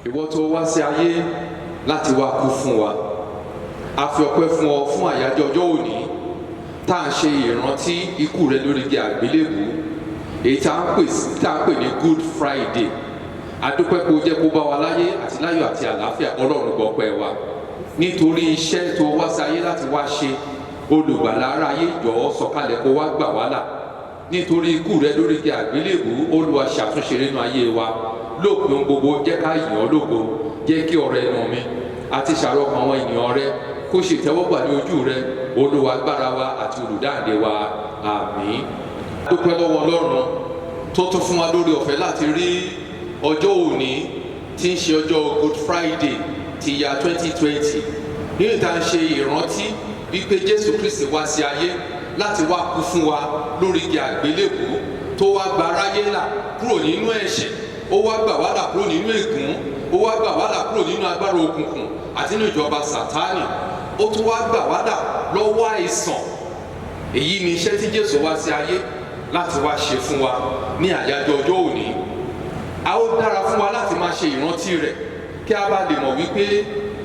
Ìwọ tó wá sí ayé láti wá kú fún wa, a fi ọpẹ́ fún ọ fún àyájọ́ ọjọ́ òní tá à ń ṣe ìrántí ikú rẹ lórí igi àgbélébùú, èyí tá à ń pè ní Good Friday. A dúpẹ́ pé o jẹ́ kó bá wa láyé àti láyọ̀ àti àlàáfíà. Ọlọ́run gbọ́ pẹ́ wa nítorí iṣẹ́ tó wá sí ayé láti wá ṣe. Olùgbàlà aráyé jọ̀ọ́ sọ̀kalẹ̀ kó wá gbà wá là. Nítorí ikú rẹ lórí igi àgbélébùú, Olúwa ṣàtúnṣe nínú ayé wa. Lópin gbogbo jẹ́ ká yìn ọ́ lógo, jẹ́ kí ọ̀rọ̀ ẹnu mi àti ṣàròkàn àwọn ènìyàn rẹ kó ṣe tẹ́wọ́gbà ní ojú rẹ. Olúwa agbára wa àti olùdáǹdè wa, àmín. A dúpẹ́ lọ́wọ́ Ọlọ́run tó tún fún wa lórí ọ̀fẹ́ láti rí ọjọ́ òní tí ń ṣe ọjọ́ Good Friday ti ya 2020. Nínú ìta ń ṣe ìrántí wípé Jésù Kristi wá sí ayé láti wá kú fún wa lórí igi àgbélébùú, tó wá gba aráyé là kúrò nínú ẹ̀ṣẹ̀, ó wá gbà wá là kúrò nínú ègún, ó wá gbà wá là kúrò nínú agbára òkùnkùn àti nínú ìjọba Sátánì, ó tún wá gbà wá là lọ́wọ́ àìsàn. Èyí ni iṣẹ́ tí Jésù wá sí ayé láti wá ṣe fún wa ní àyájọ́ ọjọ́ òní. A ó dára fún wa láti máa ṣe ìrántí rẹ̀ kí a bá lè mọ̀ wípé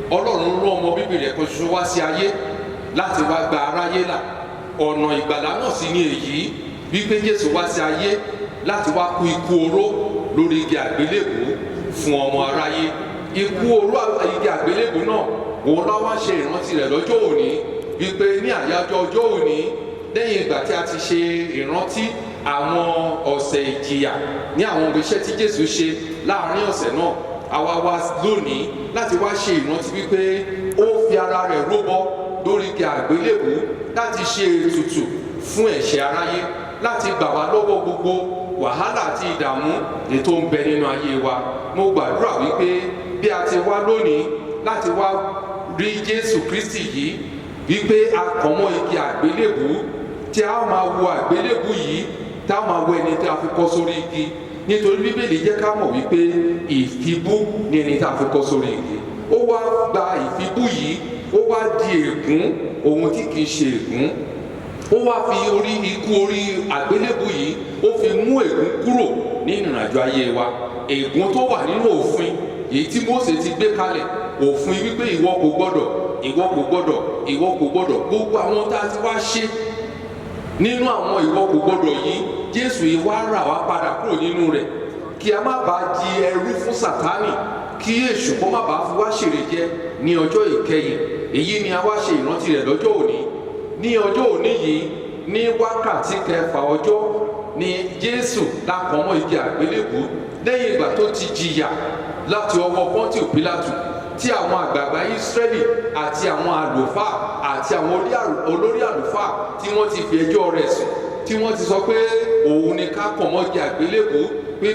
Ọlọ́run rán ọmọ bíbí rẹ̀ kan ṣoṣo wá sí ayé láti wá gba aráyé là. Ọ̀nà ìgbàlà náà sì ni èyí, wípé Jésù wá sí ayé láti wá kú ikú oró lórí igi àgbélébùú fún ọmọ aráyé. Ikú oró igi àgbélébùú náà òun la wá ṣe ìrántí rẹ̀ lọ́jọ́ òní, wípé ní àyájọ́ ọjọ́ òní, lẹ́yìn ìgbà tí a ti ṣe ìrántí àwọn ọ̀sẹ̀ ìjìyà ní àwọn iṣẹ́ tí Jésù ṣe láàrin ọ̀sẹ̀ náà, àwa wá lónìí láti wá ṣe ìrántí wípé ó fi ara rẹ̀ rúbọ lórí igi àgbélébùú láti ṣe ètùtù fún ẹ̀ṣẹ̀ aráyé. láti gbà wá lọ́wọ́ gbogbo wàhálà àti ìdààmú ètò ń bẹ nínú ayé wa. Mo gbàdúrà wípé bí a ti wá lónìí láti wá rí Jésù Kristi yìí, wípé a kàn mọ́ igi àgbélébù, tí a máa wo àgbélébù yìí, tá a máa wo ẹni tí a fi kọ́ sórí igi. Nítorí Bíbélì jẹ́ ká mọ̀ wípé ìfibú ni ẹni tí a fi kọ́ sórí igi. Ó wá gba ìfibú yìí, ó wá di ègún, ohun tí kìí ṣe ègún. Ó wá fi ikú orí àgbélébù yìí, ó fi mú ègún kúrò nínú ìrìnàjò ayé wa. Ègún tó wà nínú òfin èyí tí Mósè ti gbé kalẹ̀, òfin wípé ìwọ kò gbọdọ̀, ìwọ kò gbọdọ̀, ìwọ kò gbọdọ̀, gbogbo àwọn tá a ti wá ṣe nínú àwọn ìwọ kò gbọdọ̀ yìí, Jésù yìí wá rà wá padà kúrò nínú rẹ̀, kí a má bàa di ẹrú fún Sátánì, kí èṣù kó má bàa fi wá ṣèrè jẹ ní ọjọ́ ìkẹyìn. Èyí ni a wá ṣe ìrántí rẹ̀ lọ́jọ́ òní. Ní ọjọ́ òní yìí, ní wákàtí kẹfà ọjọ́, ni Jésù lápọn mọ́ igi àgbélébùú lẹ́yìn ìgbà tó ti jìyà láti ọwọ́ Pọ́ńtíù Pílátù, tí àwọn àgbààgbà Ísírẹ́lì àti àwọn àlùfáà àti àwọn olórí àlùfáà tí wọ́n ti fi ẹjọ́ rẹ̀ sùn, tí wọ́n ti sọ pé òun ni ká kàn mọ́ igi àgbélébùú, pé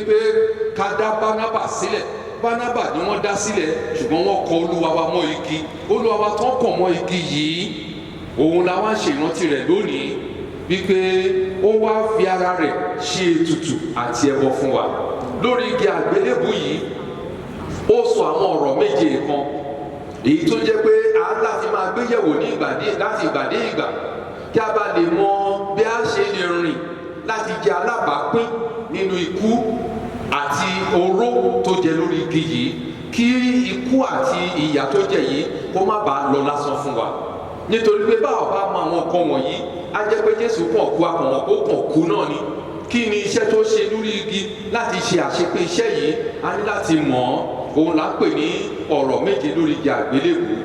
ká dá Bánábà sílẹ̀. Bánábà ni wọ́n dá sílẹ̀, ṣùgbọ́n wọ́n kọ Olúwa wa mọ́ igi. Olúwa wa tó kàn mọ́ igi yìí, òun la wá ṣe ìrántí rẹ̀ lónìí, wípé ó wá fi ara rẹ̀ ṣe ètùtù àti ẹbọ fún wa. Lórí igi àgbélébùú yìí, ó sọ àwọn ọ̀rọ̀ méje kan, èyí tó jẹ́ pé a láti máa gbéyẹ̀wò láti ìgbà dé ìgbà, kí a bá lè mọ bí a ṣe lè rìn láti jẹ alábàápín nínú ikú àti oró tó jẹ lórí igi yìí, kí ikú àti ìyà tó jẹ yìí kó má bàa lọ lásán fún wa. Nítorí pé báwo bá mọ àwọn nǹkan wọ̀nyí, á jẹ́ pé Jésù kàn kú akọ̀wọ̀n ó kàn kú náà ni. Kí ni iṣẹ́ tó ṣe lórí igi láti ṣe àṣepé iṣẹ́ yìí? A ní láti mọ̀ ọ́. Òun là ń pè ní ọ̀rọ̀ méje lórí igi àgbélébùú.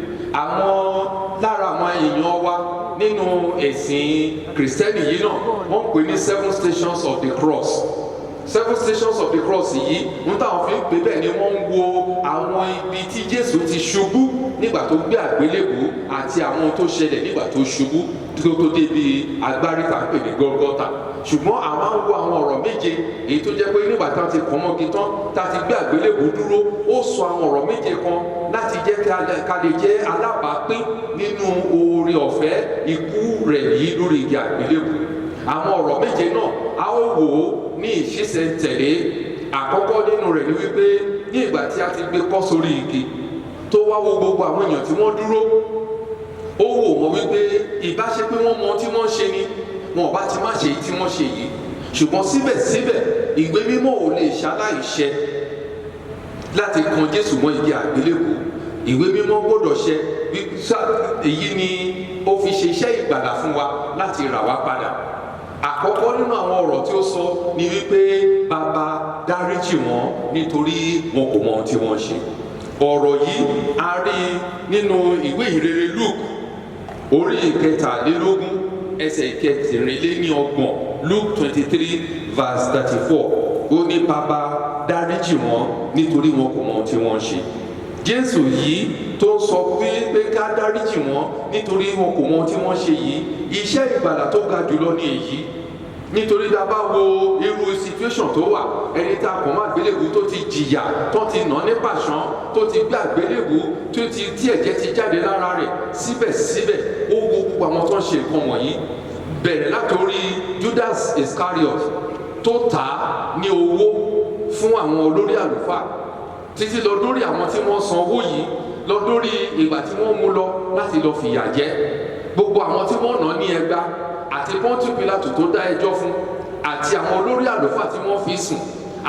Lára àwọn èèyàn wa nínú ẹ̀sìn Kìrìsìtẹ́nì yìí náà, wọ́n pè ní 7 stations of the cross. 7 stations of the cross yìí ń táwọn fi ń pè bẹ́ẹ̀ ni wọ́n ń wo àwọn ibi tí Jésù ti ṣubú nígbà tó gbé àgbélébùú àti àwọn ohun tó ṣẹlẹ̀ nígbà tó ṣubú tó débi agbárí tá à ń pè ní Gọ́lgọ́tà. Ṣùgbọ́n a máa ń wo àwọn ọ̀rọ̀ méje èyí tó jẹ́ pé nígbà tá a ti kàn mọ́gi tán, tá a ti gbé àgbélébùú dúró, ó sọ àwọn ọ̀rọ̀ méje kan láti jẹ́ ká lè jẹ́ alábàápín nínú oore ọ̀fẹ́ ikú rẹ̀ yìí lórí igi àgbélébùú. Àwọn ọ̀rọ̀ méje náà a ó wò ó ní ìṣísẹ̀ntẹ̀lé. Àkọ́kọ́ nínú rẹ̀ ni wípé ní ìgbà tí a ti gbé kọ́ sórí igi, tó wá wo gbogbo àwọn èèyàn tí wọ́n dúró, ó wò wọ́n wípé ìbáṣe pé wọ́n mọ tí wọ́n ṣe ni wọn bá ti má ṣe tí wọ́n ṣe yìí. Ṣùgbọ́n síbẹ̀síbẹ̀ ìwé mímọ́ ò lè ṣaláìṣẹ láti kan Jésù mọ́ igi àgbélébùú. Ìwé mímọ́ gbọ́dọ̀ ṣẹ. Èyí ni ó fi ṣe iṣẹ́ ìgbàlà fún wa láti rà wá padà. Àkọ́kọ́ nínú àwọn ọ̀rọ̀ tí ó sọ ni wípé Bàbá dáríjì wọ́n nítorí wọn kò mọ ohun tí wọ́n ṣe. Ọ̀rọ̀ yìí a rí nínú ìwé ìrere Luke orí ìkẹtàlélógún ẹsẹ̀ ìkẹtìrínlẹ́niọgbọ̀n, Luke 23 verse 34. Ó ní Bàbá dáríjì wọ́n nítorí wọn kò mọ ohun tí wọ́n ṣe. Jésù yìí tó sọ pé ká dáríjì wọ́n nítorí wọn kò mọ ohun tí wọ́n ṣe yìí, iṣẹ́ ìgbàlà tó ga jùlọ ní èyí. Nítorí tá a bá wo irú situation tó wà, ẹni tá a kàn má àgbélébùú tó ti jìyà, tó ti nà ní pàṣán, tó ti gbé àgbélébùú, tí ẹ̀jẹ̀ ti jáde lára rẹ̀, síbẹ̀síbẹ̀ ó wo gbogbo àwọn tó ń ṣe nǹkan wọ̀nyí, bẹ̀rẹ̀ látòrí Judas Iscariot tó tà á ní owó fún àwọn olórí àlùfáà, títí lọ lórí àwọn tí wọ́n san owó yìí, lọ lórí ìgbà tí wọ́n mú lọ láti lọ fìyà jẹ, gbogbo àwọn tí wọ́n nà ní ẹgbàá, àti Pọ́ńtíù Pílátù tó dá ẹjọ́ fún, àti àwọn olórí àlùfáà tí wọ́n fi sùn,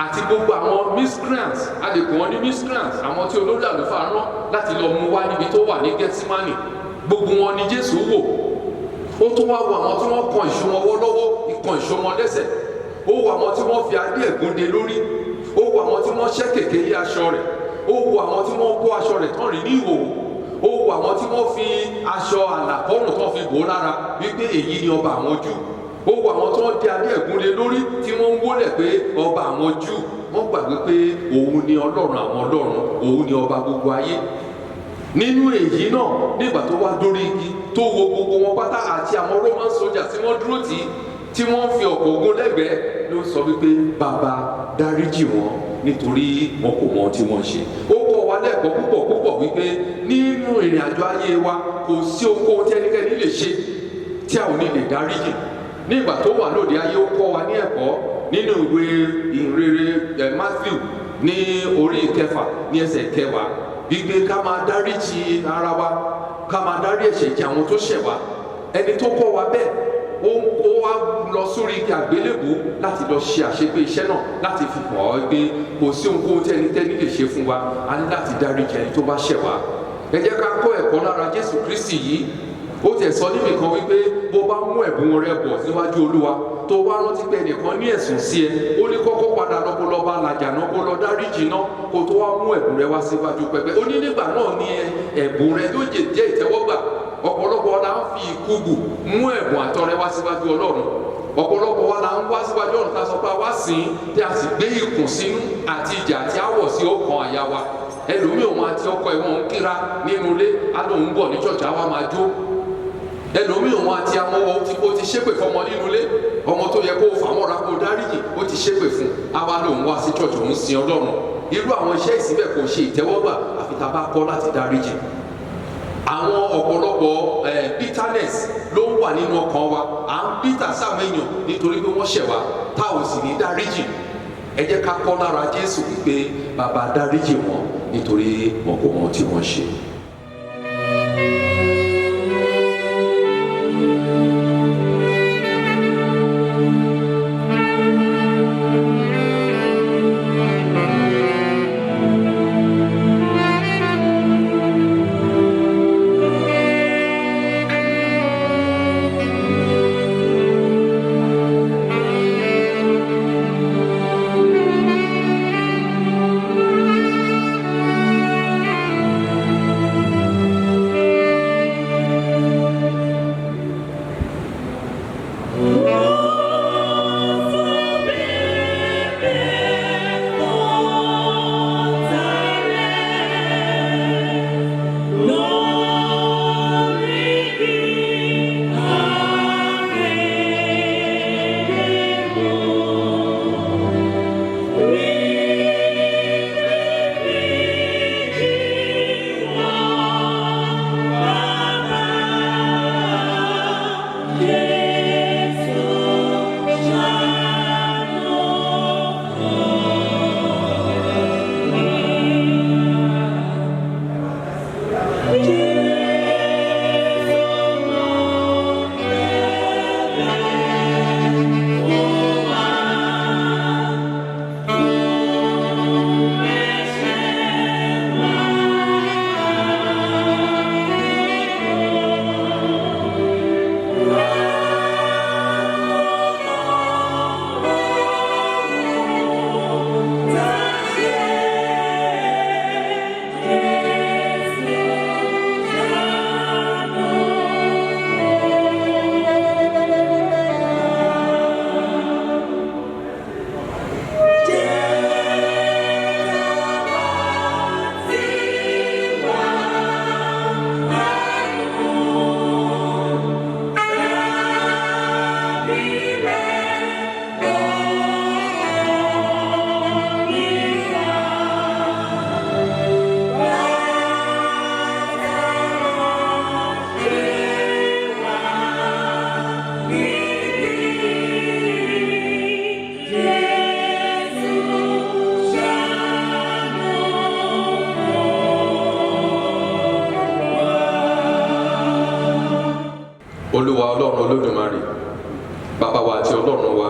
àti gbogbo àwọn miscreants, a lè pè wọ́n ní miscreants, àwọn tí olórí àlùfáà rán láti lọ mú wá níbi tó wà ní Gẹ́tímánì. Gbogbo wọn ni Jésù wò. Ó tún wá wo àwọn tí wọ́n kan ìṣó wọn lọ́wọ́, ìkan ìṣó wọn lẹ́sẹ̀. Ó wo àwọn tí wọ́n fi adé ẹ̀gúnde lórí. Ó wo àwọn tí wọ́n ṣẹ́ kèké lé aṣọ rẹ̀. Ó wo àwọn tí wọ́n kó aṣọ rẹ̀ tán rí ní ìhòòhò. Ó wo àwọn tí wọ́n fi aṣọ àlàkọ́rùn tán fi bò ó lára wípé èyí ni ọba àwọn Júù. Ó wo àwọn tí wọ́n di adé ẹ̀gúnde lórí tí wọ́n ń wólẹ̀ pé ọba àwọn Júù. Wọ́n gbàgbé pé òun ni Ọlọ́run àwọn ọlọ́run, òun ni ọba gbogbo ayé. Nínú èyí náà, nígbà tó wá dórí igi tó wo gbogbo wọn pátá àti àwọn Roman soldiers tí wọ́n dúró tì í, tí wọ́n fi ọ̀pọ̀ ogun lẹ́gbẹ̀ẹ́ ló sọ wípé bàbá dáríjì wọn nítorí wọn kò mọ tí wọ́n ṣe. Ó kọ́ wa lẹ́kọ̀ọ́ púpọ̀ púpọ̀ wípé nínú ìrìn àjò ayé wa kò sí ohunkóhun tí ẹnikẹ́ni lè ṣe tí a ò ní lè dáríjì. Ní ìgbà tó wà lóde ayé ó kọ́ wa ní ẹ̀kọ́ nínú ìwé ìhìnrere Matthew ní orí 6 ní ẹsẹ̀ 10 wípé ká máa dáríjì ara wa, ká máa dárí ẹ̀ṣẹ̀ jì àwọn tó ṣẹ̀ wá. Ẹni tó kọ́ wa bẹ́ẹ̀ ó wá lọ sórí igi àgbélébùú láti lọ ṣe àṣepé iṣẹ́ náà láti fi hàn ọ́ pé kò sí ohunkóhun tí ẹnikẹ́ni lè ṣe fún wa, a ní láti dáríjì ẹni tó bá ṣẹ̀ wá. Ẹ jẹ́ ká kọ́ ẹ̀kọ́ lára Jésù Kristi yìí. Ó tẹ̀ sọ níbi kan wípé bó bá mú ẹ̀bùn rẹ bọ̀ níwájú Olúwa tó bá rántí pé ẹnìkan ní ẹ̀sùn sí ẹ, ó ní kọ́kọ́ padà lọ kó lọ bá làjà náà kó lọ dáríjì náà kó tó wá mú ẹ̀bùn rẹ wá síwájú pẹpẹ. Ó ní nígbà náà ni ẹ̀bùn rẹ yóò jẹ́ ìtẹ́wọ́gbà. Ọ̀pọ̀lọpọ̀ la ń fi ìkúgù mú ẹ̀bùn àtọrẹ wá síwájú Ọlọ́run. Ọ̀pọ̀lọpọ̀ wa la ń wá síwájú Ọlọ́run tá a sọ pé a wá sìn tí a sì gbé ìkùn sínú àti ìjà àti àwọ̀ sí ọkàn àyà wa. Ẹlòmíì òun àti ọkọ ẹ̀wọ̀n ń kíra nínú ilé, á lóun ń bọ̀ ní ṣọ́ọ̀ṣì àwa máa jó. Ẹlòmíì òun àti amọ́wọ́ ó ti ṣépè fọmọ nínú ilé, ọmọ tó yẹ kó fàmọ́ra kó dáríjì ó ti ṣépè fún, àwa lóun wá sí ṣọ́ọ̀ṣì òun sin Ọlọ́run. Irú àwọn iṣẹ́ ìsìnbẹ̀ kò ṣe ìtẹ́wọ́gbà àfi tá a bá kọ́ láti dáríjì. Àwọn ọ̀pọ̀lọpọ̀ bitterness ló ń wà nínú ọkàn wa. À ń bitter sáwọn èèyàn nítorí pé wọ́n ṣẹ̀ wá tá ò sì ní dáríjì. Ẹ jẹ́ ká kọ́ lára Jésù wípé bàbá dáríjì wọn nítorí wọn kò mọ tí wọ́n ṣe. Olúwa Ọlọ́run Olódùmarè, bàbá wa àti Ọlọ́run wa,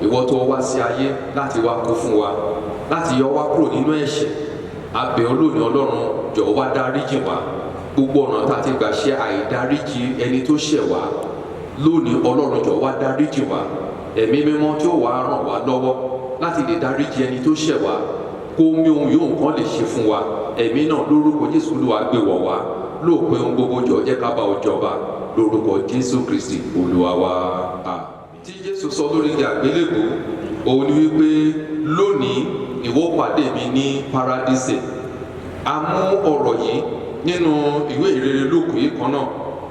ìwọ tó wá sí ayé láti wá kú fún wa, láti yọ wá kúrò nínú ẹ̀ṣẹ̀. A bẹ̀ ọ́ lónìí Ọlọ́run, jọ̀ọ́ wá dáríjì wá. Gbogbo ọ̀nà tá a ti gbà ṣe àìdáríjì ẹni tó ṣẹ̀ wá lónìí Ọlọ́run, jọ̀ọ́ wá dáríjì wá. Ẹ̀mí mímọ́ tí ó wá ràn wá lọ́wọ́ láti lè dáríjì ẹni tó ṣẹ̀ wá, kó omi ohun yóò nǹkan lè ṣe fún wa. Ẹ̀mí náà lórúkọ Jésù Olúwa gbé wọ̀ wá, lóòpin ohun gbogbo jọ̀ọ́ jẹ́ ká bá ọ jọba lórúkọ Jésù Kristi Olúwa wa. Tí Jésù sọ lórí igi àgbélébùú, òun ni wípé lónìí ìwọ pàdé mi ní paradísè. A mú ọ̀rọ̀ yìí nínú ìwé ìrere Lúùkù yìí kan náà,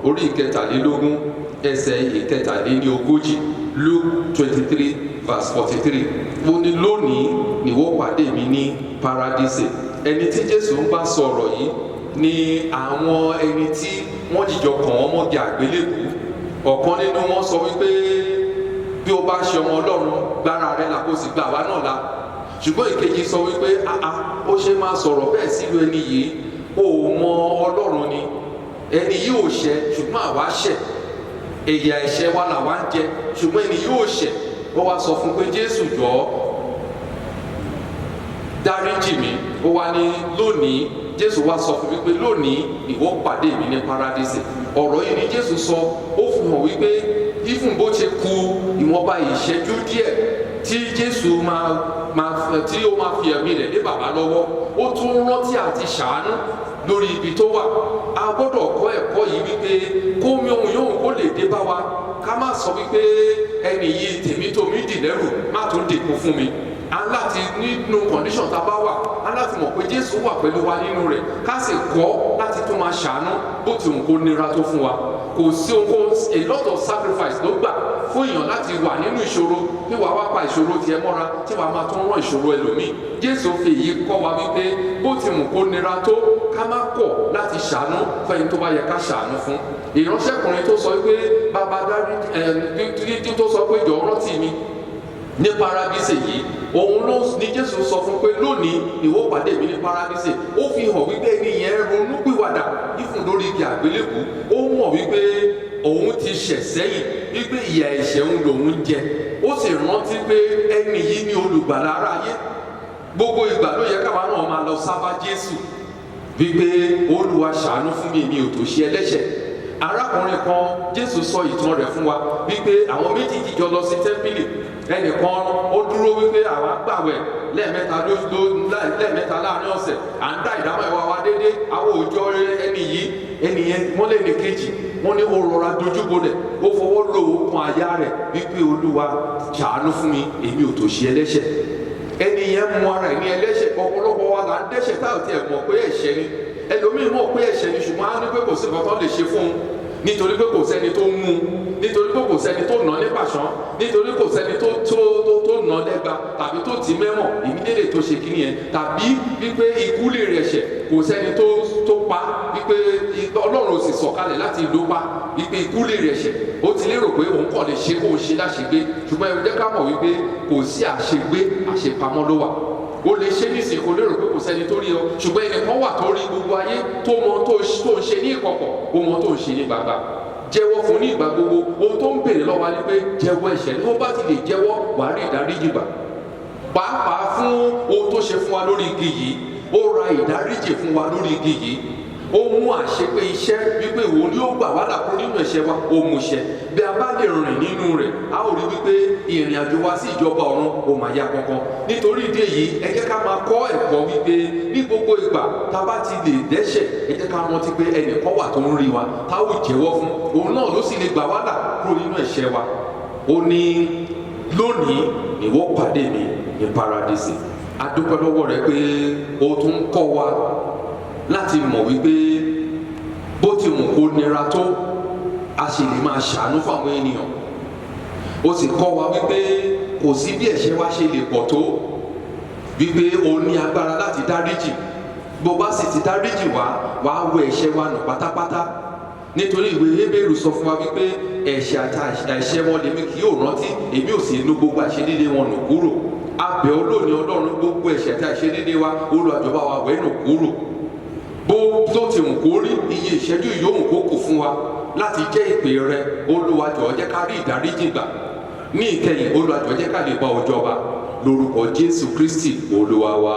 orí 23 ẹsẹ̀ 43. Luke 23:43 ó ní lónìí nìwọ pàdé mi ní paradísè. Ẹni tí Jésù ń bá sọ̀rọ̀ yìí ni àwọn ẹni tí wọ́n jìjọ kàn wọ́n mọ́gi àgbélébùú. Ọ̀kan nínú wọn sọ wípé bí o bá ṣe ọmọ Ọlọ́run gbára rẹ là kó sì gbà wá náà la. Ṣùgbọ́n ìkejì sọ wípé ó ṣe máa sọ̀rọ̀ bẹ́ẹ̀ sílùú ẹni yìí, ó mọ Ọlọ́run ni, ẹni yìí ò ṣẹ̀ ṣùgbọ́n àwa ṣẹ̀, ẹ̀yà ẹ̀ṣẹ̀ wa làwa ń jẹ ṣùgbọ́n ẹni yìí ò ṣẹ̀. Ó wá sọ fún pé Jésù jọ̀ọ́ dáríjì mi. Ó wá ní lónìí, Jésù wá sọ fún mi pé lónìí ìwọ pàdé mi ní paradísè. Ọ̀rọ̀ yìí ni Jésù sọ, ó fi hàn wípé even bó ṣe kù ìwọ̀nba ìṣẹ́jú díẹ̀ tí Jésù tí ó máa fi ẹ̀mí rẹ̀ lé bàbá lọ́wọ́, ó tún rántí àti ṣàánú lórí ibi tó wà. A gbọ́dọ̀ kọ́ ẹ̀kọ́ yìí wípé kó mi ohun yóò kó lè dé bá wa, ká má sọ wípé ẹni yìí tèmi tó mi dì lẹ́rù má tún dìkun fún mi. A láti nínú condition tá a bá wà, a láti mọ̀ pé Jésù wà pẹ̀lú wa nínú rẹ̀, ká sì kọ́ láti tún máa ṣàánú bó ti wù kó nira tó fún wa. Kò sí ohun, a lot of sacrifice ló gbà fún èèyàn láti wà nínú ìṣòro, tí wàá wá pa ìṣòro tiẹ̀ mọ́ra, tí wàá máa tún rán ìṣòro ẹlòmíì. Jésù fi èyí kọ́ wa wípé bó ti wù kó nira tó, ká má kọ̀ láti ṣàánú fún ẹni tó bá yẹ ká ṣàánú fún. Ìránṣẹ́kùnrin tó sọ wípé bàbá dárí tó sọ pé jọ̀ọ́ rántí mi ní paradísè yìí, òun ló ní Jésù sọ fún pé lónìí ìwọ pàdé mi ní paradísè. Ó fi hàn wípé ẹni yẹn ronú pìwàdà ìfún lórí igi àgbélébùú. Ó mọ̀ wípé òun ti ṣẹ̀ sẹ́yìn, wípé ìyà ẹ̀ṣẹ̀ òun lòun jẹ. Ó sì rántí pé ẹni yìí ní olùgbàlà aráyé. Gbogbo ìgbà ló yẹ káwa náà máa lọ sábà Jésù wípé Olúwa ṣàánú fún mi, mi ò tó ṣe ẹlẹ́ṣẹ̀. Arákùnrin kan, Jésù sọ ìtàn rẹ̀ fún wa wípé àwọn méjì jíjọ lọ sí tẹ́ḿpìlì. Ẹnìkan ó dúró wípé àwa gbàwẹ̀ lẹ́ẹ̀mẹ́ta láàrin ọ̀sẹ̀, à ń dá ìdámẹ́wàá wa déédéé, àwọn òòjọ́ ẹni yìí, ẹni yẹn wọ́n lé ní kejì, wọ́n ní ó rọra dojúbolẹ̀, ó fọwọ́ lò ó kan àyà rẹ̀ wípé Olúwa ṣàánú fún mi, èmi ò tó ṣe ẹlẹ́ṣẹ̀. Ẹni yẹn mú ara ẹ̀ ní ẹlẹ́ṣẹ̀. Ọ̀pọ̀lọpọ̀ wa là ń dẹ́ṣẹ̀ táwọn tiẹ̀ mọ̀ pé ẹ̀ṣẹ̀ ni. Ẹlòmíì mọ̀ pé ẹ̀ṣẹ̀ ni ṣùgbọ́n á ní pé kò sí nǹkan tó lè ṣe fún un, nítorí pé kò sẹ́ni tó mú un, nítorí pé kò sẹ́ni tó nà ní pàṣán, nítorí kò sẹ́ni tó nà lẹ́gba tàbí tó tì mẹ́mọ̀ ìmídélé tó ṣe kíni yẹn, tàbí wípé ikú lè rẹ̀ ṣẹ̀, kò sẹ́ni tó pa, wípé Ọlọ́run ò sì sọ̀kalẹ̀ láti ló pa, wípé ikú lè rẹ̀ ṣẹ̀. Ó ti lérò pé òun kàn lè ṣe kóun ṣe láṣegbé, ṣùgbọ́n ẹ jẹ́ ká mọ̀ wípé kò sí àṣegbé, àṣepamọ́ ló wà. O lè ṣe nísìnyí kò lérò pé kò sẹ́ni tó rí ọ, ṣùgbọ́n ẹnìkan wà tó rí gbogbo ayé, tó mọ tó ń ṣe ní ìkọ̀kọ̀, ó mọ tó ń ṣe ní gbangba. Jẹ́wọ́ fún ní ìgbà gbogbo. Ohun tó ń béèrè lọ́wọ́ wa ni pé jẹ́wọ́ ẹ̀ṣẹ̀. Ní ó bá ti lè jẹ́wọ́, wà á rí ìdáríjì gbà. Pàápàá fún ohun tó ṣe fún wa lórí igi yìí, ó ra ìdáríjì fún wa lórí igi yìí. Ó mú àṣepé iṣẹ́ wípé ìwọ ni ó gbà wá là kúrò nínú ẹ̀ṣẹ̀ wa, ó mú ṣẹ. Bí a bá lè rìn nínú rẹ̀, a ó rí wípé ìrìn àjò wa sí ìjọba ọ̀run ó máa yá kankan. Nítorí ìdí èyí, ẹ jẹ́ ká máa kọ́ ẹ̀kọ́ wípé ní gbogbo ìgbà tá a bá ti lè dẹ́ṣẹ̀, ẹ jẹ́ ká rántí pé ẹnìkan wà tó ń rí wa, tá ó jẹ́wọ́ fún. Òun náà ló sì lè gbà wá là kúrò nínú ẹ̀ṣẹ̀ wa. Ó ní lónìí ìwọ pàdé mi ní paradísè. A dúpẹ́ lọ́wọ́ rẹ pé o tún ń kọ́ wa láti mọ̀ wípé bó ti wù kó nira tó, a sì lè máa ṣàánú fún àwọn ènìyàn. Ó sì kọ́ wa wípé kò sí bí ẹ̀ṣẹ̀ wa ṣe lè pọ̀ tó, wípé o ní agbára láti dáríjì. Bó bá sì ti dáríjì wá, wàá wẹ ẹ̀ṣẹ̀ wa nù pátápátá. Nítorí ìwé Hébérù sọ fún wa wípé ẹ̀ṣẹ̀ àti àìṣẹ̀ wọn lèmi kì yóò rántí, èmi ò sì nú gbogbo àìṣedéédé wọn nù kúrò. A bẹ̀ ọ́ lónìí Ọlọ́run, gbogbo ẹ̀ṣẹ̀ àti àìṣedéédé wa, Olúwa jọ̀ọ́ wa wẹ̀ nù kúrò. Bó tó ti wù kó rí, iye ìṣẹ́jú ìyóhùn kó kù fún wa láti jẹ́ ìpè rẹ. Olúwa jọ̀ọ́ jẹ́ ká rí ìdáríjì gbà. Ní ìkẹyìn, Olúwa jọ̀ọ́ jẹ́ ká lè bá ọ jọba. Lórúkọ Jésù Kristi Olúwa wa.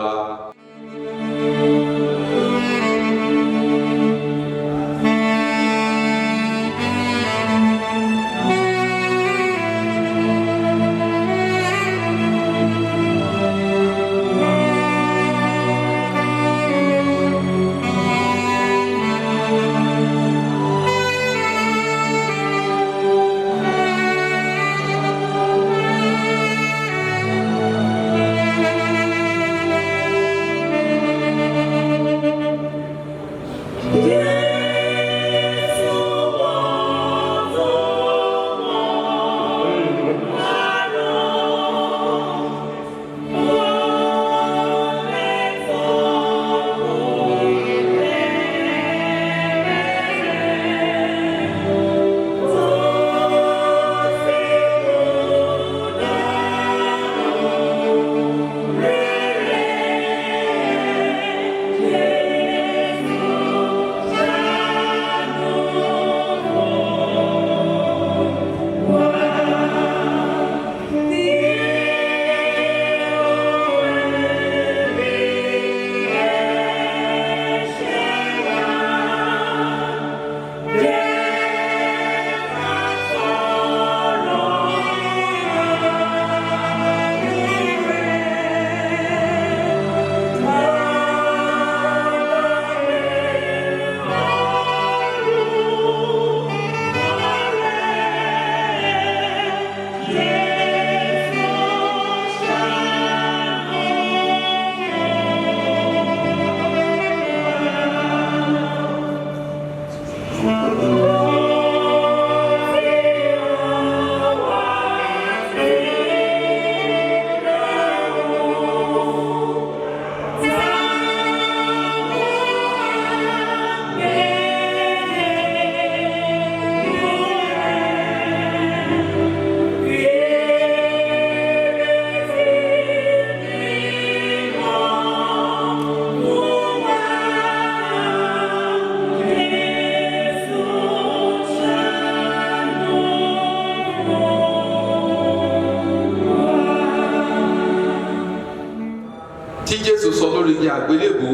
tí Jésù sọ lórí igi àgbélébù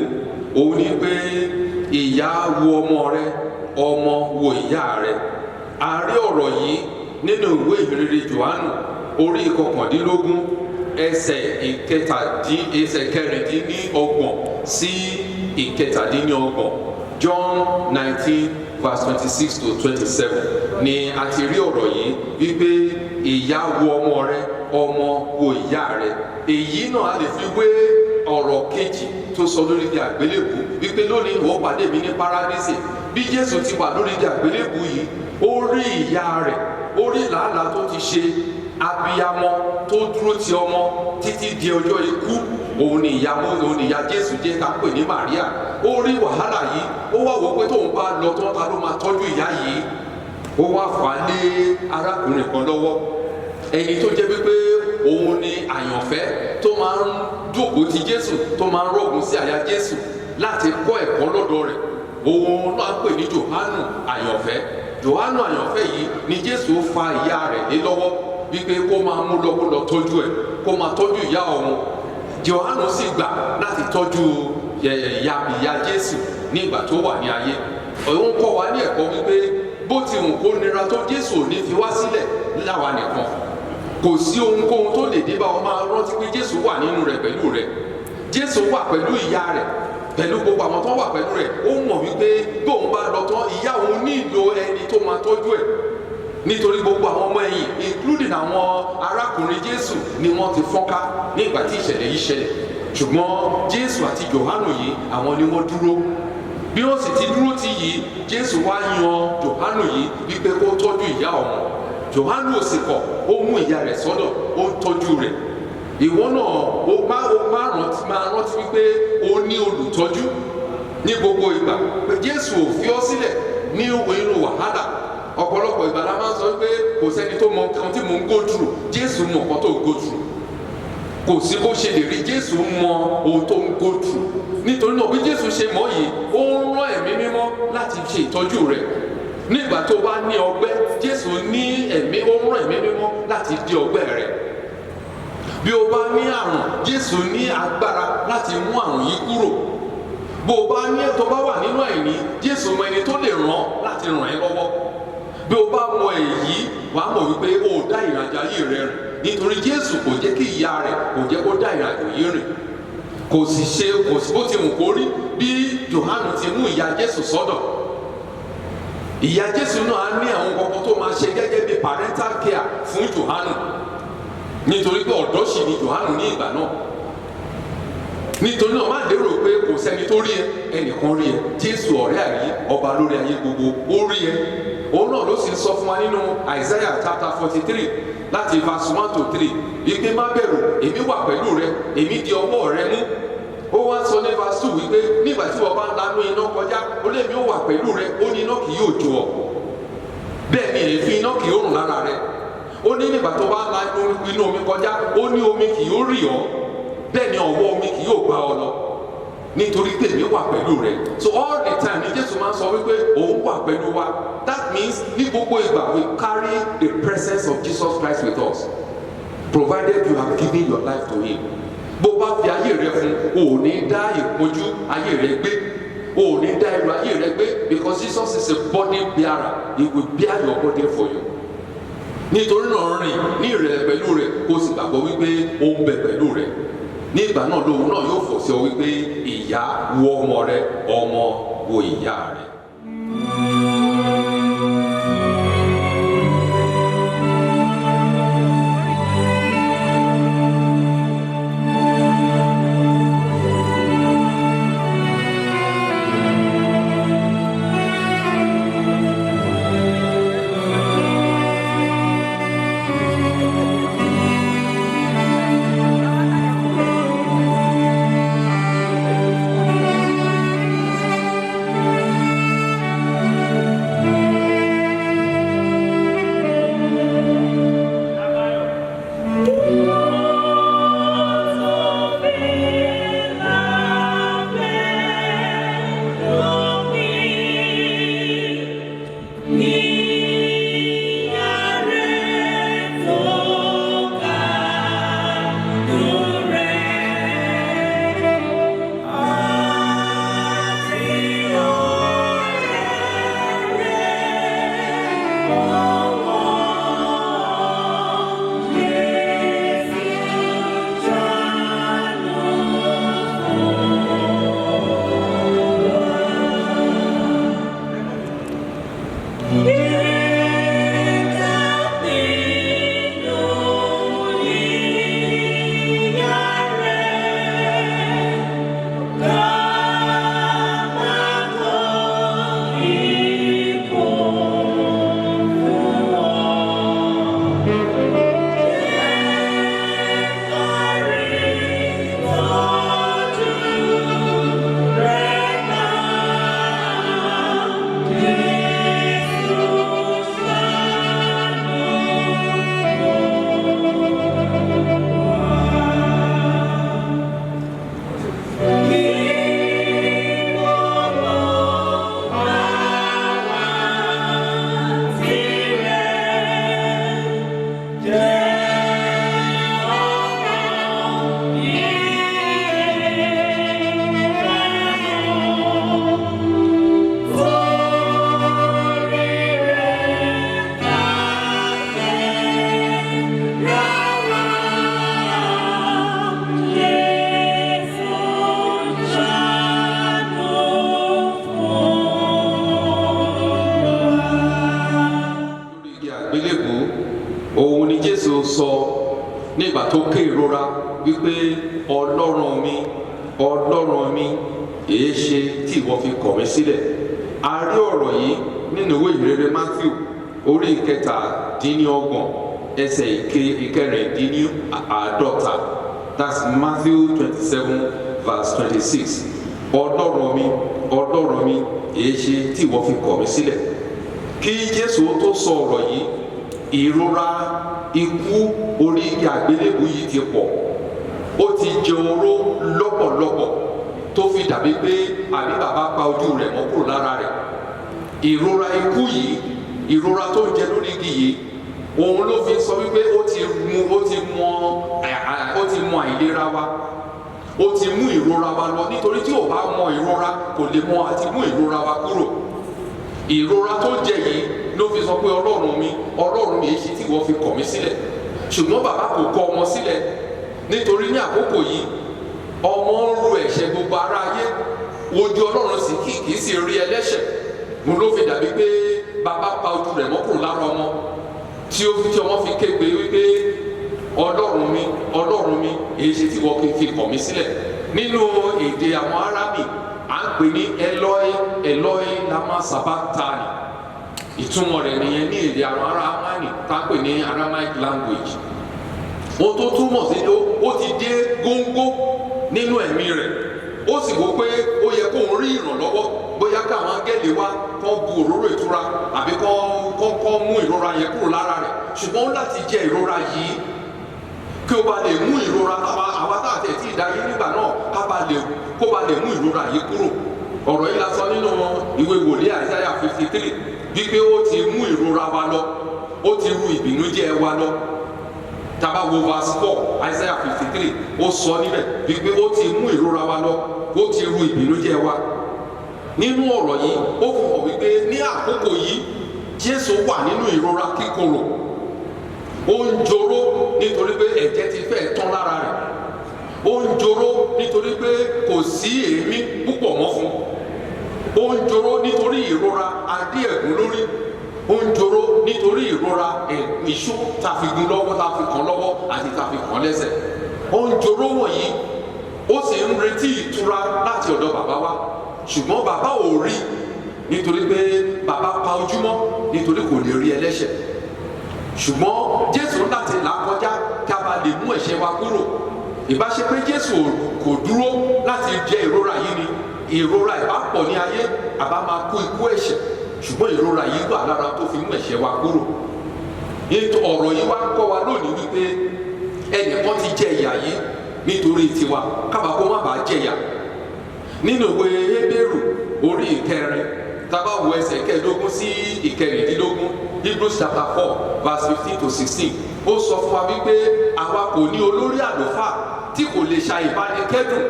òun ni pé ìyá wo ọmọ rẹ, ọmọ wo ìyá rẹ. A rí ọ̀rọ̀ yìí nínú ìwé ìhìnrere Jòhánù orí ìkọkàndínlógún ẹsẹ̀ kẹrìndínlọ́gbọ̀n sí ìkẹtàdínlọ́gbọ̀n. John 19 verse 26 to 27 ni a ti rí ọ̀rọ̀ yìí wípé ìyá wo ọmọ rẹ, ọmọ wo ìyá rẹ. Èyí náà a lè fi wé ọ̀rọ̀ kejì tó sọ lórí igi àgbélébù wípé lónìí ìwọ pàdé mi ní paradísì. Bí Jésù ti wà lórí igi àgbélébù yìí, ó rí ìyá rẹ̀, ó rí làálàá tó ti ṣe, abiyamọ tó dúró ti ọmọ títí di ọjọ́ ikú. Òun ni ìyá Jésù jẹ́ ká pè ní Màríà. Ó rí wàhálà yìí, ó wá wò pé tóun bá lọ tán ta ló máa tọ́jú ìyá yìí. Ó wá fà á lé arákùnrin kan lọ́wọ́, ẹni tó jẹ́ wípé òun ni àyànfẹ́ tó máa ń jókòó ti Jésù, tó máa ń rọ̀gùn sí àyà Jésù láti kọ́ ẹ̀kọ́ lọ́dọ̀ rẹ̀. Òun náà pè ní Jòhánù àyànfẹ́. Jòhánù àyànfẹ́ yìí ni Jésù fa ìyá rẹ̀ lé lọ́wọ́ wípé kó máa mú lọ kó lọ tọ́jú ẹ̀, kó máa tọ́jú ìyá òun. Jòhánù sì gbà láti tọ́jú ìyá Jésù ní ìgbà tó wà ní ayé. Òun kọ́ wa ní ẹ̀kọ́ wípé bó ti wù kó nira tó, Jésù ò ní fi wá sílẹ̀ láwa nìkan. Kò sí ohunkóhun tó lè dé bá ọ, máa rántí pé Jésù wà nínú rẹ̀ pẹ̀lú rẹ̀. Jésù wà pẹ̀lú ìyá rẹ̀, pẹ̀lú gbogbo àwọn tó wà pẹ̀lú rẹ̀. Ó mọ̀ wípé bóun bá lọ tán, ìyá òun nílò ẹni tó máa tọ́jú ẹ̀. Nítorí gbogbo àwọn ọmọ ẹ̀yìn including àwọn arákùnrin Jésù ni wọ́n ti fọ́nká ní ìgbà tí ìṣẹ̀lẹ̀ yìí ṣẹlẹ̀. Ṣùgbọ́n Jésù àti Jòhánù yìí, àwọn ni wọ́n dúró. Bí wọ́n sì ti dúró ti yìí, Jésù wá yan Jòhánù yìí wípé kó tọ́jú ìyá òun. Jòhánù ò sì kọ̀, ó mú ìyá rẹ̀ sọ́dọ̀, ó ń tọ́jú rẹ̀. Ìwọ náà ó máa rántí wípé ó ní olùtọ́jú ní gbogbo ìgbà. Pé Jésù ò fi ọ́ sílẹ̀ ní inú wàhálà. Ọ̀pọ̀lọpọ̀ ìgbà la máa ń sọ wípé kò sẹ́ni tó mọ nǹkan tí mò ń go through. Jésù mọ nǹkan tó ń go through. Kò sí bó ṣe lè rí, Jésù mọ ohun tó ń go through. Nítorí náà bí Jésù ṣe mọ̀ yìí, ó ń rán ẹ̀mí mímọ́ láti ṣe ìtọ́jú rẹ̀. Nígbà tó bá ní ọgbẹ́, Jésù ní ẹ̀mí, ó ń rán ẹ̀mí mímọ́ láti dí ọgbẹ́ rẹ̀. Bí o bá ní àrùn, Jésù ní agbára láti mú àrùn yìí kúrò. Bó o bá ní tó bá wà nínú àìní, Jésù mọ ẹni tó lè ràn láti ràn ẹ́ lọ́wọ́. Bí o bá mọ èyí, wàá mọ̀ wípé o dá ìrìnàjò ayé rẹ rìn. Nítorí Jésù kò jẹ́ kí ìyá rẹ̀ kò jẹ́ kó dá ìrìnàjò yìí rìn. Kò sí bó ti wù kó rí. Bí Jòhánù ti mú ìyá Jésù sọ́dọ̀, ìyá Jésù náà á ní àwọn kankan tó máa ṣe gẹ́gẹ́ bí parental care fún Jòhánù. Nítorí pé ọ̀dọ́ sì ni Jòhánù ní ìgbà náà. Nítorí náà má lérò pé kò sẹ́ni tó rí ẹ, ẹnìkan rí ẹ. Jésù ọ̀rẹ́ àrí, ọba lórí ayé gbogbo, ó rí ẹ. Òun náà ló sì sọ fún wa nínú Isaiah chapter 43 láti verse 1 to 3 wípé má bẹ̀rù, èmi wà pẹ̀lú rẹ, èmi di ọwọ́ rẹ mú. Ó wá sọ ní verse 2 wípé nígbà tí wọ́n bá ń lanú iná kọjá, ó lé mi ó wà pẹ̀lú rẹ, ó ní iná kì yóò jó ọ. Bẹ́ẹ̀ ni èéfín iná kì yóò rùn lára rẹ. Ó ní nígbà tó bá la inú omi kọjá, ó ní omi kì yóò rì ọ́. Bẹ́ẹ̀ ni ọwọ́ omi kì yóò gbá ọ lọ. Nítorí pé èmi wà pẹ̀lú rẹ. So all the time ni Jésù máa ń sọ wípé òun wà pẹ̀lú wa. That means ní gbogbo ìgbà we carry the presence of Jesus Christ with us, provided you have given your life to him. Bó bá fi ayé rẹ fún, o ò ní dá ìpọ́njú ayé rẹ gbé, o ò ní dá ẹrù ayé rẹ gbé, because Jesus is a burden bearer. He will bear your burden for you. Nítorí náà rìn ní ìrẹ̀lẹ̀ pẹ̀lú rẹ̀, kó o sì gbàgbọ́ wípé ó ń bẹ pẹ̀lú rẹ̀. Ní ìgbà náà lóhun náà yóò fọ̀ sí ọ wípé ìyá wo ọmọ rẹ, ọmọ wo ìyá rẹ. wípé ọlọ́run mi èé ṣe tí ìwọ fi kọ̀ mí sílẹ̀. A rí ọ̀rọ̀ yìí nínú ìwé ìrere Matthew orí ìkẹtàdínlọ́gbọ̀n ẹsẹ̀ ìkẹrìndínláàádọ́ta. That's Matthew 27 verse 26. Ọlọ́run mi èé ṣe tí ìwọ fi kọ̀ mí sílẹ̀. Kí Jésù tó sọ ọ̀rọ̀ yìí, ìrora ikú orí igi àgbélébùú yìí ti pọ̀. Ó ti jẹ oró lọ́pọ̀lọpọ̀ tó fi dàbí pé àbí bàbá pa ojú rẹ̀ mọ́ kúrò lára rẹ̀. Ìrora ikú yìí, ìrora tó ń jẹ lórí igi yìí, òun ló fi sọ wípé ó ti mọ àìlera wa, ó ti mú ìrora wa lọ, nítorí tí ò bá mọ ìrora kò lè mọ àti mú ìrora wa kúrò. Ìrora tó jẹ yìí ló fi sọ pé ọlọ́run mi èyí ṣe tí ìwọ fi kọ̀ mí sílẹ̀. Ṣùgbọ́n bàbá kò kọ̀ ọmọ sílẹ̀, nítorí ní àkókò yìí ọmọ ń ru ẹ̀ṣẹ̀ gbogbo ara ayé, ojú ọlọ́run sì kì í sì rí ẹlẹ́ṣẹ̀. Mo ló fi dàbí pé bàbá pa ojú rẹ̀ mọ́ kúrò lára ọmọ, tí ọmọ fi kégbe wípé ọlọ́run mi èyí ṣe tí ìwọ fi kọ̀ mí sílẹ̀. Nínú èdè àwọn Árámì à ń pè ní Eloi lama sabachthani. Ìtumọ̀ rẹ̀ nìyẹn ní èdè àwọn Árámì tá a pè ní Aramaic language. Ohun tó túmọ̀ sí ó ti dé góńgó nínú ẹ̀mí rẹ̀. Ó sì wò pé ó yẹ kó ń rí ìrànlọ́wọ́, bóyá káwọn áńgẹ́lì wá kó bu òróró ìtura àbí kó mú ìrora yẹn kúrò lára rẹ̀. Ṣùgbọ́n ó láti jẹ ìrora yìí kí ó bá lè mú ìrora àwa tá àti ẹ̀tí ìdáyé nígbà náà kó bá lè mú ìrora yìí kúrò. Ọ̀rọ̀ yìí la sọ nínú ìwé wòlíì Isaiah 53 wípé ó ti mú ìrora wa lọ, ó ti ru ìbìnújẹ́ wa lọ. Tàbá wo verse 4 Isaiah 53 ó sọ níbẹ̀ wípé ó ti mú ìrora wa lọ, ó ti ru ìbìnújẹ́ wa. Nínú ọ̀rọ̀ yìí ó fi hàn wípé ní àkókò yìí Jésù wà nínú ìrora kíkorò. Ó ń joró nítorí pé ẹ̀jẹ̀ ti fẹ́ tán lára rẹ̀. Ó ń joró nítorí pé kò sí èémí púpọ̀ mọ́ fún. Ó ń joró nítorí ìrora adé ẹ̀gún lórí. Ó ń joró nítorí ìrora ìṣó tá fi gún lọ́wọ́, tá fi kàn lọ́wọ́ àti tá fi kàn lẹ́sẹ̀. Ó ń joró wọ̀nyí, ó sì ń retí ìtura láti ọ̀dọ̀ bàbá wa. Ṣùgbọ́n bàbá ò rí, nítorí pé bàbá pa ojúmọ́, nítorí kò lè rí ẹlẹ́ṣẹ̀. Ṣùgbọ́n Jésù láti là kọjá kí a bá lè mú ẹ̀ṣẹ̀ wa kúrò. Ìbá ṣe pé Jésù kò dúró láti jẹ ìrora yìí ni, ìrora ìbá pọ̀ ní ayé, àbá máa kú ikú ẹ̀ṣẹ̀. Ṣùgbọ́n ìrora yìí wà lára tó fi mú ẹ̀ṣẹ̀ wa kúrò. Ọ̀rọ̀ yìí wá ń kọ́ wa lónìí wípé ẹnìkan ti jẹ ìyà yìí nítorí tiwa, kábàá kó má bàa jẹ ìyà. Nínú ìwé Hébérù orí ìkẹrin, tábà wo ẹsẹ̀ kẹẹ̀ẹ́dógún sí ìkẹrìndínlógún, Hebrews chapter 4 verse 15 to 16, ó sọ fún wa wípé àwa kò ní olórí àlùfáà tí kò lè ṣa ìbánikẹ́dùn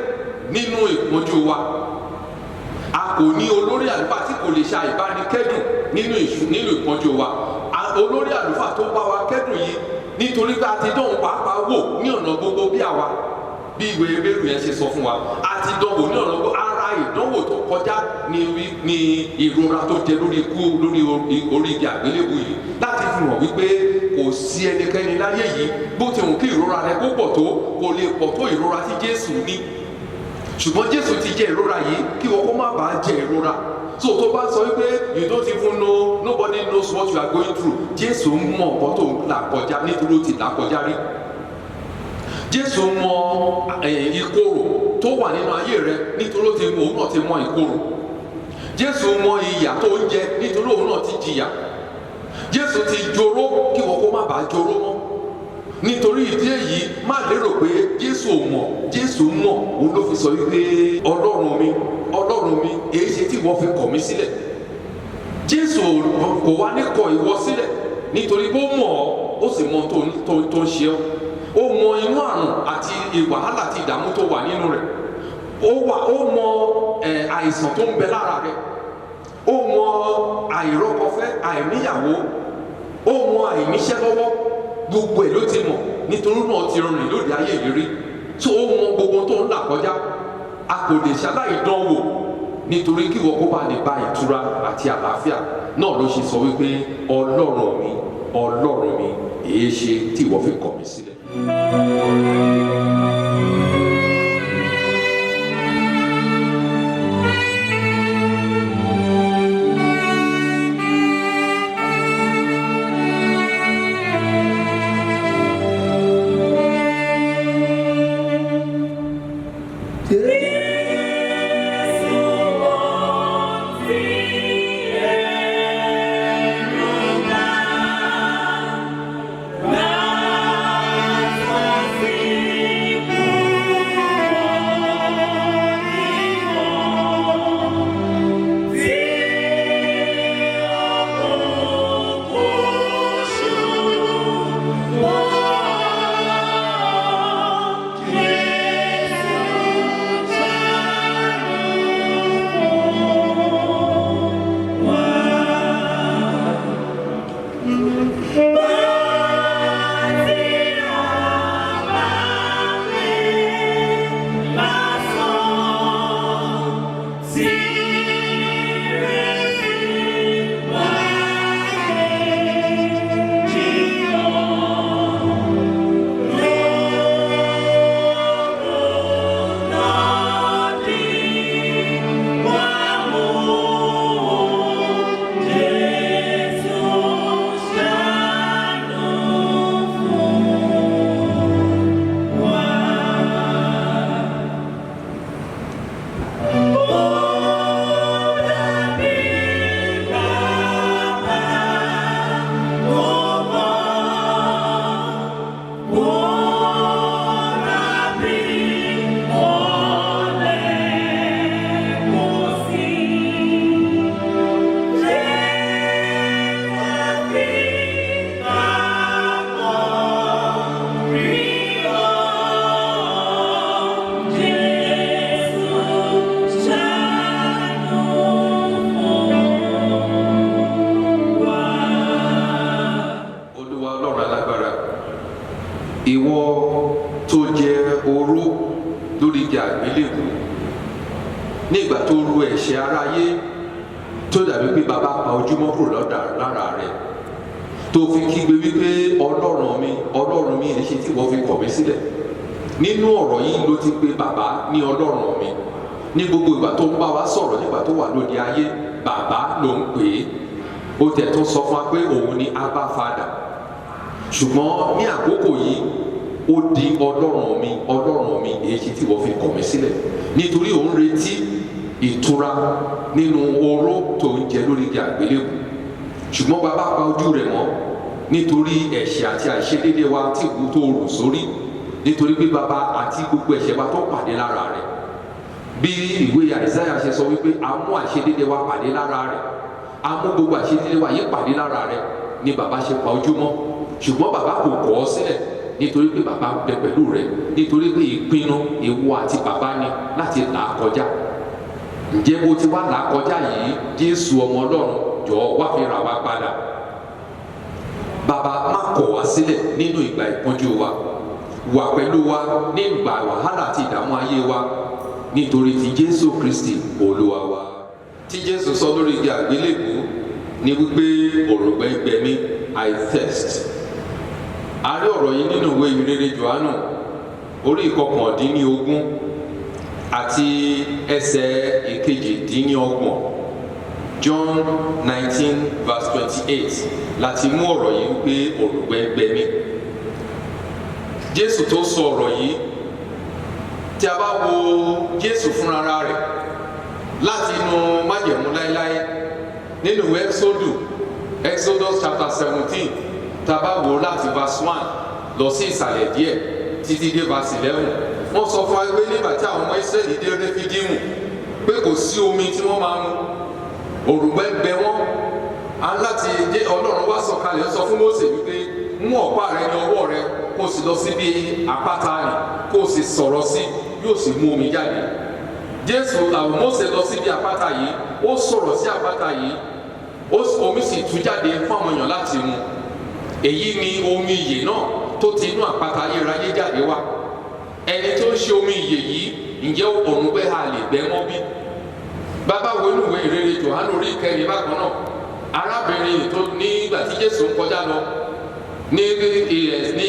nínú ìpọ́njú wa. A kò ní olórí àlùfáà tí kò lè ṣa ìbánikẹ́dùn nínú ìpọ́njú wa. Olórí àlùfáà tó bá wa kẹ́dùn yìí nítorí pé a ti dán pàápàá wò ní ọ̀nà gbogbo bí àwa, bí ìwé Hébérù yẹn ṣe sọ fún wa. A ti dán wò ní ọ̀nà gbogbo. Ara ìdánwò tó kọjá ní ìrora tó jẹ lórí orí igi àgbélébùú yìí, láti fi hàn wípé kò sí ẹnikẹ́ni láyé yìí bó ti hùn kí ìrora rẹ kó pọ̀ tó, kò lè pọ̀ tó ìrora tí Jésù ní. Ṣùgbọ́n Jésù ti jẹ ìrora yìí kí wọ́n kó má bàa jẹ ìrora. So tó bá sọ wípé you don't even know, nobody knows what you are going through, Jésù ń mọ nǹkan tó ń là kọjá nítorí ó ti là kọjá rí. Jésù mọ ìkorò tó wà nínú ayé rẹ nítorí òun náà ti mọ ìkorò. Jésù mọ ìyà tó ń jẹ nítorí òun náà ti jìyà. Jésù ti joró kí wọ́n kó má bàa joró mọ́. Nítorí ìdí èyí má lérò pé Jésù mọ̀, Jésù mọ̀. Òun ló fi sọ wípé ọlọ́run mi èyí ṣe tí ìwọ fi kọ̀ mí sílẹ̀. Jésù kò wá ní kọ̀ ìwọ sílẹ̀ nítorí pé ó mọ̀ ọ́, ó sì mọ tó ń ṣe ọ́. Ó mọ inú àrùn àti wàhálà àti ìdààmú tó wà nínú rẹ̀. Ó mọ àìsàn tó ń bẹ lára rẹ̀. Ó mọ àìrọ́kọfẹ́, àìníyàwó. Ó mọ àìníṣẹ́ lọ́wọ́. Gbogbo ẹ̀ ló ti mọ̀, nítorí náà ti rìn lóde ayé ìrírí. Tó ó mọ gbogbo tó ń là kọjá. A kò lè ṣaláì dánwò nítorí kí wọ́n kó bá lè bá ìtura àti àlàáfíà. Náà ló ṣe sọ wípé ọlọ́run mi èé ṣe tí ìwọ fi kọ̀ mí sílẹ̀. ìwọ tó jẹ oró lórí igi àgbélébùú nígbà tó ru ẹ̀ṣẹ̀ aráyé tó dàbí pé bàbá pa ojúmọ́ kúrò lára rẹ̀ tó fi kígbe wípé ọlọ́run mi èṣe tí wọ́n fi kọ̀ mí sílẹ̀. Nínú ọ̀rọ̀ yìí ló ti pé bàbá ní ọlọ́run mi. Ní gbogbo ìgbà tó ń bá wa sọ̀rọ̀ nígbà tó wà lóde ayé, bàbá ló ń pè é. Ó tẹ̀ tó sọ fún wa pé òun ni Abba Father. Ṣùgbọ́n ní àkókò yìí ó di ọlọ́run mi èṣe tí wọ́n fi kọ̀ mí sílẹ̀. Nítorí òun retí ìtura nínú oró tó ń jẹ lórí igi àgbélébùú. Ṣùgbọ́n bàbá pa ojú rẹ̀ mọ́ nítorí ẹ̀ṣẹ̀ àti àìṣedéédé wa tí kò tó rù sórí, nítorí pé bàbá àti gbogbo ẹ̀ṣẹ̀ wa tó pàdé lára rẹ̀. Bí ìwé Àìsáyà ṣe sọ wípé a mú àìṣedéédé wa pàdé lára rẹ̀, a mú gbogbo àìṣedéédé wa yí pàdé lára rẹ̀ ni bàbá ṣe pa ojú mọ́. Ṣùgbọ́n bàbá kò kọ̀ ọ́ sílẹ̀ nítorí pé bàbá ń bẹ pẹ̀lú rẹ̀, nítorí pé ìpinnu ìwọ àti bàbá ni láti là á kọjá. Ǹjẹ́ bó ti wá là á kọjá yìí, Jésù ọmọ Ọlọ́run jọ̀ọ́ wá fi rà wá padà. Bàbá má kọ̀ wá sílẹ̀ nínú ìgbà ìpọ́njú wa, wà pẹ̀lú wa ní ìgbà wàhálà àti ìdààmú ayé wa, nítorí ti Jésù Kristi Olúwa wa. Tí Jésù sọ lórí igi àgbélébùú ni wípé òrùngbẹ gbẹ mí, I thirst. A rí ọ̀rọ̀ yìí nínú ìwé ìrere Jòhánù orí ìkọkàndínlógún àti ẹsẹ̀ ìkejìdínlọ́gbọ̀n. John 19:28 láti mú ọ̀rọ̀ yìí wípé òrùngbẹ gbẹ mí. Jésù tó sọ ọ̀rọ̀ yìí, tí a bá wo Jésù fúnra rẹ̀ láti inú májẹ̀mú láéláé nínú Exodus chapter 17, tá a bá wo láti verse 1 lọ sí ìsàlẹ̀ díẹ̀ títí dé verse 11, wọ́n sọ fún wa pé nígbà tí àwọn ọmọ Ísírẹ́lì dé Réfídímù pé kò sí omi tí wọ́n máa mu, òrùngbẹ gbẹ wọ́n. Ọlọ́run wá sọ̀kalẹ̀ sọ fún Mósè wípé mú ọ̀pá rẹ ní ọwọ́ rẹ kó sì lọ síbi àpáta rẹ̀ kó sì sọ̀rọ̀ sí, yóò sì mú omi jáde. Mósè lọ síbi àpáta yìí, ó sọ̀rọ̀ sí àpáta yìí, omi sì tú jáde fún àwọn èèyàn láti mu. Èyí ni omi ìyè náà tó ti inú àpáta ayérayé jáde wá. Ẹni tó ń ṣe omi ìyè yìí, ǹjẹ́ òrùngbẹ ha lè gbẹ mọ́ bí? Bàbá wo inú ìwé ìrere Jòhánù orí ìkẹrin bákan náà, arábìnrin tó nígbà tí Jésù ń kọjá lọ ní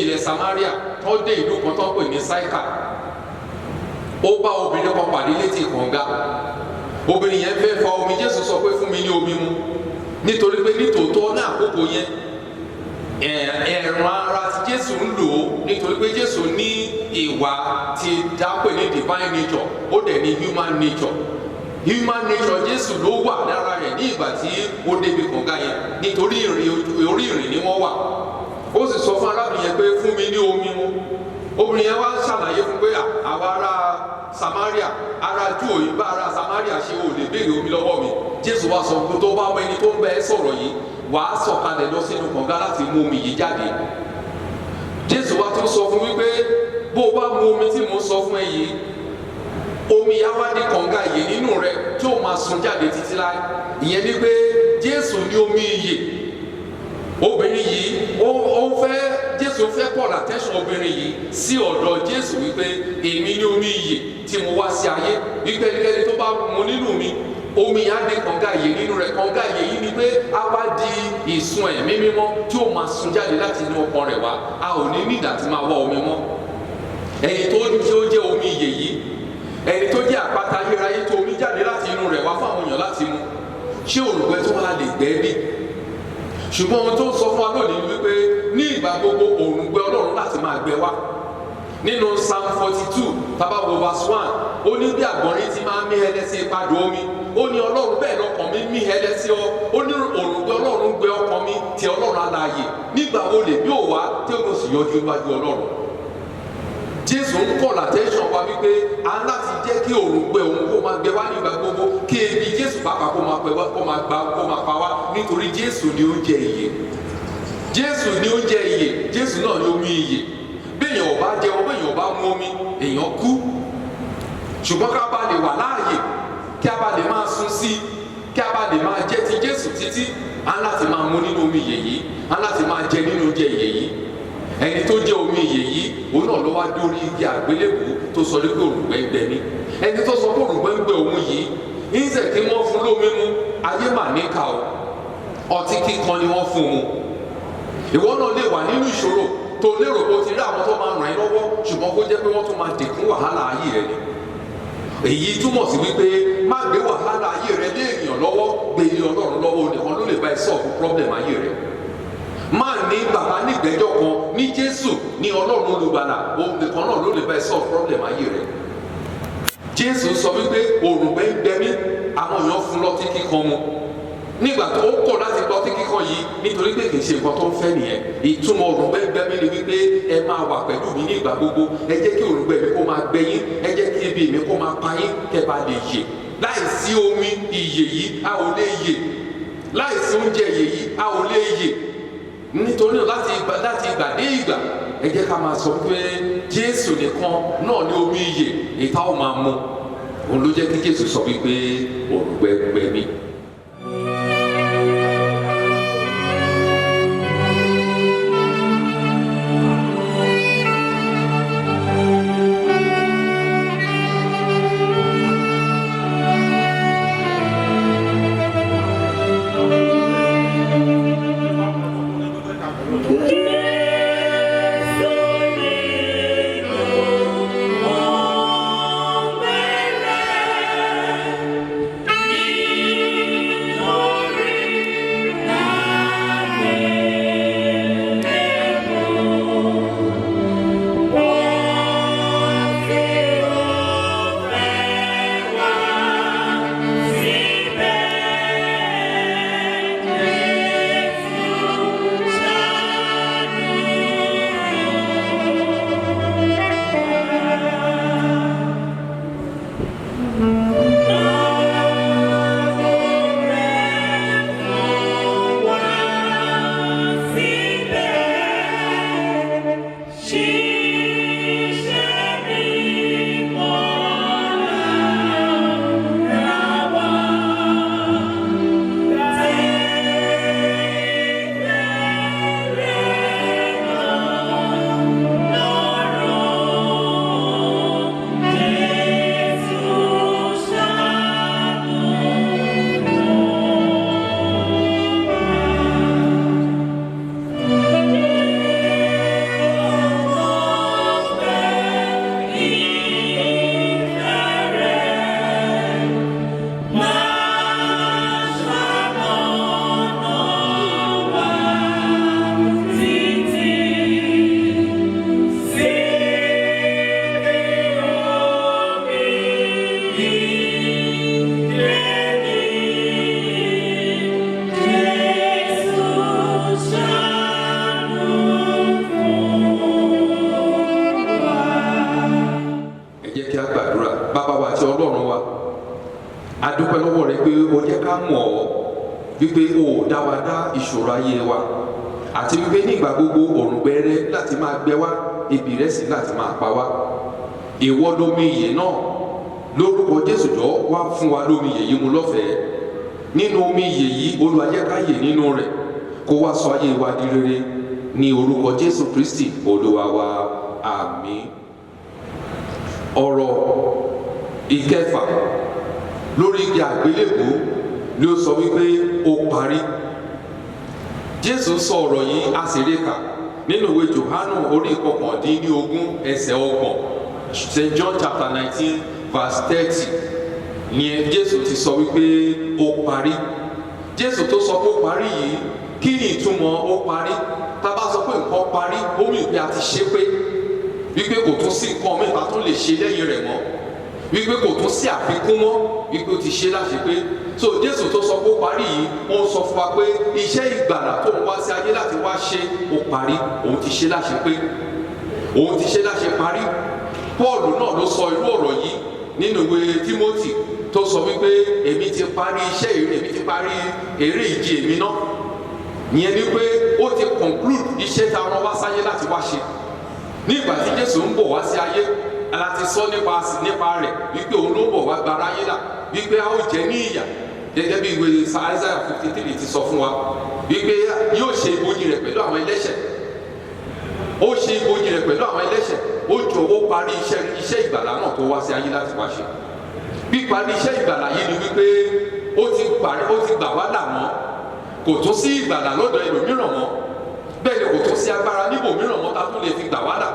ilẹ̀ Samaria tó dé ìlú kan tó ń pè ní Sáíkà, ó bá obìnrin kan pàdé létí kànga. Obìnrin yẹn fẹ́ fa omi, Jésù sọ pé fún mi ní omi mu, nítorí pé nítòótọ́ ní àkókò yẹn ẹ̀rùn ara tí Jésù ń lò nítorí pé Jésù ní ìwà tí dápẹ́ ní divine nature ó dẹ̀ ní human nature. Human nature Jésù ló wà lára rẹ̀ ní ìgbà tí ó débi kànga yẹn nítorí orí ìrìn ni wọ́n wà. Ó sì sọ fún arábìnrin yẹn pé fún mi ní omi mu. Obìnrin yẹn wá ṣàlàyé fún pé àwa ará Samaria ará Júù òyìnbá ará Samaria ṣe ò lè béèrè omi lọ́wọ́ mi. Jésù wá sọ pé tó bá mọ ẹni tó ń bẹ ẹ́ sọ̀rọ̀ yìí wàá sọ̀kalẹ̀ lọ sínú kànga láti mú omi yìí jáde. Jésù wá tún sọ fún wípé bó o bá mu omi tí mo sọ fún ẹ yìí omi awádìí kànga yìí nínú rẹ tí ó máa sun jáde títí láì. Ìyẹn ni pé Jésù ní omi ìyè. Obìnrin yìí Jésù fẹ́ call attention obìnrin yìí sí ọ̀dọ̀ Jésù wípé èmi ní omi ìyè tí mo wá sí ayé wípé ẹnikẹ́ni tó bá mu nínú mi omi yẹn á dé kànga yìí nínú rẹ̀. Kànga yìí ni pé a wá di ìsun ẹ̀mí mímọ́ tí ó máa sun jáde láti inú ọkàn rẹ̀ wá. A ò ní nígbà tí máa wá omi mọ́. Ẹni tó jẹ́ omi ìyè yìí, ẹni tó jẹ́ àpáta ayérayé tó omi jáde láti inú rẹ̀ wá fáwọn èèyàn láti mu, ṣé òrùngbẹ tó wá lè gbẹ́ bí? Ṣùgbọ́n ohun tó ń sọ fún wa lónìí ni wípé ní ìgbà gbogbo òrùngbẹ Ọlọ́run láti máa gbẹ wá. Nínú Psalm 42 tabawo verse 1 ó ní bí àgbọ̀nrín ti máa ń mí ẹlẹ́sí ìpadò omi, ó ní Ọlọ́run bẹ́ẹ̀ lọ́kàn mi mí ẹlẹ́sí ọ, ó ní òrùngbẹ Ọlọ́run gbẹ ọkàn mi ti Ọlọ́run alààyè. Nígbà wo lè bí òwá tí ó sì yọjú níwájú Ọlọ́run? Jésù ń call attention wa wípé a ń láti jẹ́ kí òrùngbẹ òun kó máa gbẹ wá nígbà gbogbo, kí ebi Jésù pàápàá kó máa pa wá, nítorí Jésù ni oúnjẹ ìyè. Jésù ni oúnjẹ ìyè, Jésù náà ni omi ìyè. Béèyàn ò bá jẹun, béèyàn ò bá mu omi, èèyàn kú. Ṣùgbọ́n ká bá lè wà láàyè, kí a bá lè máa sùn sí, kí a bá lè máa jẹ ti Jésù títí, a ń láti máa mu nínú omi ìyè yìí, a ń láti máa jẹ nínú oúnjẹ ìyè yìí. Ẹni tó jẹ́ omi ìyè yìí òun náà ló wá dórí igi àgbélébùú tó sọ pé òrùngbẹ ń gbẹ ní. Ẹni tó sọ pé òrùngbẹ ń gbẹ òun yìí ń sẹ̀ kí wọ́n fún lómi mu, ayé mà níkà o, ọtí kíkan ni wọ́n fún un. Ìwọ náà lè wà nínú ìṣòro tó lérò pé o ti rí àwọn tó máa ràn ẹ́ lọ́wọ́, ṣùgbọ́n kó jẹ́ pé wọ́n tún máa dẹ̀kun wàhálà ayé rẹ ni. Èyí túmọ̀ sí wípé má gbé wàhálà ayé rẹ lé èèyàn lọ́wọ́, gbé ilé Ọlọ́run lọ́wọ́, nìkan ló lè bá ẹ solve problem ayé rẹ. Má ní bàbá nígbẹ́jọ́ kan ní Jésù ní Ọlọ́run olùgbàlà, òun nìkan náà ló lè bá ẹ solve problem ayé rẹ. Jésù sọ wípé òrùngbẹ ń gbẹ mí, àwọn èèyàn fún lọ́tí kíkan mu. Nígbà tó kọ̀ láti gbọ́ tí kíkan yìí nítorí pé kìí ṣe nǹkan tó ń fẹ́ nìyẹn. Ìtumọ̀ òrùngbẹ gbẹ mí ni wípé ẹ máa wà pẹ̀lú mi ní ìgbà gbogbo, ẹ jẹ́ kí òrùngbẹ mi kó máa gbẹ yín, ẹ jẹ́ kí ebi mi kó máa pa yín kẹ́ bá lè yè. Láìsí omi ìyè yìí a ò lè yè, láìsí oúnjẹ ìyè yìí a ò lè yè. Nítorí náà láti ìgbà dé ìgbà ẹ jẹ́ ká máa sọ pé Jésù nìkan náà ní omi ìyè ìta ò máa mu. Òun ló jẹ́ kí Jésù sọ wípé òrùngbẹ gbẹ mí. jẹ́ kí a gbàdúrà. Bàbá wa àti Ọlọ́run wa, a dúpẹ́ lọ́wọ́ rẹ pé o jẹ́ ká mọ̀ ọ́ wípé o ò dá wa dá ìṣòro ayé wa, àti wípé nígbà gbogbo òrùngbẹ rẹ láti máa gbẹ wá, ebi rẹ sì láti máa pa wá. Ìwọ lomi ìyè náà, lórúkọ Jésù jọ̀ọ́ wá fún wa lómi ìyè yìí mu lọ́fẹ̀ẹ́. Nínú omi ìyè yìí, Olúwa jẹ́ ká yè nínú rẹ̀, kó wá sọ ayé wa di rere ní orúkọ Jésù Kristi Olúwa wa, àmín. Ọ̀rọ̀ ìkẹfà lórí igi àgbélébùú ló sọ wípé ó parí. Jésù sọ ọ̀rọ̀ yìí a sì rí kà nínú ìwé Jòhánù orí 19 ẹsẹ̀ 30, St. John chapter 19 verse 30 ni Jésù ti sọ wípé ó parí. Jésù tó sọ pé ó parí yìí, kí ni ìtumọ̀ ó parí? Tá bá sọ pé nǹkan parí, ó mì pé a ti ṣe pé, wípé kò tún sí nǹkan mẹ́ta tó lè ṣe lẹ́yìn rẹ̀ mọ́, wípé kò tún sí àfikún mọ́, wípé ó ti ṣe láṣẹ pé. So Jésù tó sọ pé ó parí yìí, ó sọ fún wa pé iṣẹ́ ìgbàlà tó ń wá sí ayé láti wá ṣe ó parí, òun ti ṣe láṣẹ pé, òun ti ṣe láṣẹ parí. Paul náà ló sọ irú ọ̀rọ̀ yìí nínú ìwé Timothy tó sọ wípé èmi ti parí iṣẹ́ ìrè, èmi ti parí eré ìje èmi náà. Ìyẹn ni pé ó ti conclude iṣẹ́ tá a rán wá sáyé láti wá ṣe. Nígbà tí Jésù ń bọ̀ wá sí ayé, láti sọ nípa rẹ̀ wípé òun ló bọ̀ wá gba aráyé là, wípé a ó jẹ ní ìyà, gẹ́gẹ́ bí ìwé Isaiah 53 ti sọ fún wa, wípé yóò ṣe ibojì rẹ̀ pẹ̀lú àwọn ẹlẹ́ṣẹ̀, ó ṣe ibojì rẹ̀ pẹ̀lú àwọn ẹlẹ́ṣẹ̀, ó jọ̀wọ́ parí iṣẹ́ ìgbàlà náà tó wá sí ayé láti wá ṣe. Píparí iṣẹ́ ìgbàlà yìí ni wípé ó ti gbà wá là mọ́, kò tún sí ìgbàlà lọ́dọ̀ ẹlòmíràn mọ́, bẹ́ẹ̀ ni kò tún sí agbára níbòmíràn mọ́ tá tún lè fi gbà wá là,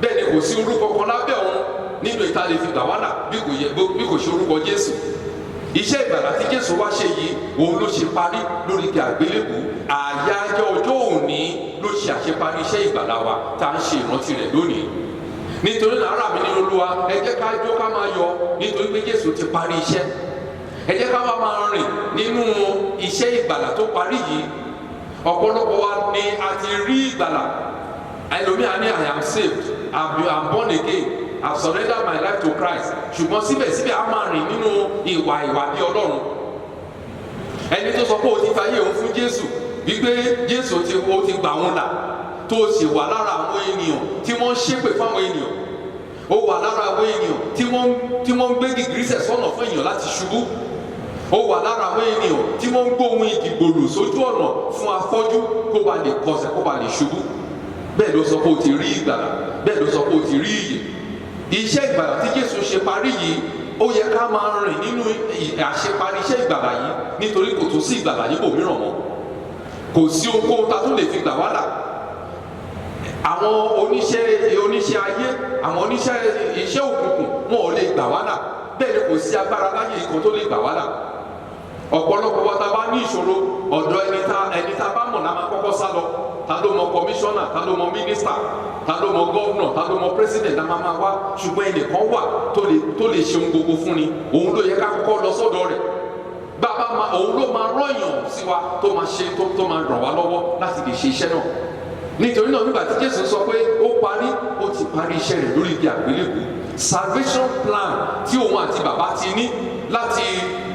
bẹ́ẹ̀ ni kò sí orúkọ kan lábẹ́ ọ̀run nínú ìta lè fi gbà wá là bí kò ṣe orúkọ Jésù. Iṣẹ́ ìgbàlà tí Jésù wá ṣe yìí, òun ló ṣe parí lórí igi àgbélébùú. Àyájọ́ ọjọ́ òní ló ṣe àṣeparí iṣẹ́ ìgbàlà wa tá à ń ṣe ìrántí rẹ̀ lónìí. Nítorí náà ará mi nínú Olúwa, ẹ jẹ́ ká jó ká máa yọ̀ nítorí pé Jésù ti parí iṣẹ́. Ẹ jẹ́ ká máa rìn nínú iṣẹ́ ìgbàlà tó parí yìí. Ọ̀pọ̀lọpọ̀ wa ni a ti rí ìgbàlà. Ẹlòmíà ní I am saved, I'm born again, I've surrendered my life to Christ. Ṣùgbọ́n síbẹ̀síbẹ̀ a máa rìn nínú ìwà bí Ọlọ́run. Ẹni tó sọ pé o ti fayé òun fún Jésù, wípé Jésù ti gbà wọn là, tó sì wà lára àwọn ènìyàn tí wọ́n ń ṣépè fáwọn ènìyàn, ó wà lára àwọn ènìyàn tí wọ́n ń gbé gìgírísẹ̀ sọ́nà fún èèyàn láti ṣubú, ó wà lára àwọn ènìyàn tí wọ́n ń gbóhùn ìdìgbòlù sójú ọ̀nà fún afọ́jú kó ba lè kọsẹ̀ kó ba lè ṣubú. Bẹ́ẹ̀ ló sọ pé o ti rí ìgbàlà, bẹ́ẹ̀ ló sọ pé o ti rí ìyè. Iṣẹ́ ìgbàlà tí Jésù ṣe parí yìí, ó yẹ ká máa rìn nínú àṣeparí iṣẹ́ ìgbàlà yìí, nítorí kò tún sí ìgbàlà yìí kò mìíràn mọ́, kò sí ohunkóhun tá a tún lè fi gbà wá là. Àwọn oníṣẹ́ ayé, àwọn iṣẹ́ òkùnkùn wọn ò lè gbà wá là, bẹ́ẹ̀ ni kò sí agbára láyé ìkan tó lè gbà wá là. Ọ̀pọ̀lọpọ̀ wa tá a bá ní ìṣòro, ọ̀dọ̀ ẹni tá a bá mọ̀ náà máa kọ́kọ́ sá lọ. Ta ló mọ kọmíṣánná, ta ló mọ mínísítà, ta ló mọ gọ́vnà, ta ló mọ pírẹsidẹ̀ntì náà máa wá. Ṣùgbọ́n ẹnìkan wà tó lè ṣe ohun gbogbo fún ni, òun ló yẹ ká kọ́kọ́ lọ sọ́dọ̀ rẹ̀. Òun ló máa rọ̀yàn sí wa, tó máa ràn wá lọ́wọ́ láti lè ṣe iṣẹ́ náà. Nítorí náà nígbà tí Jésù sọ pé ó parí, ó ti parí iṣẹ́ rẹ̀ lórí igi àgbélébùú. Salvation plan tí òun àti bàbá ti ní láti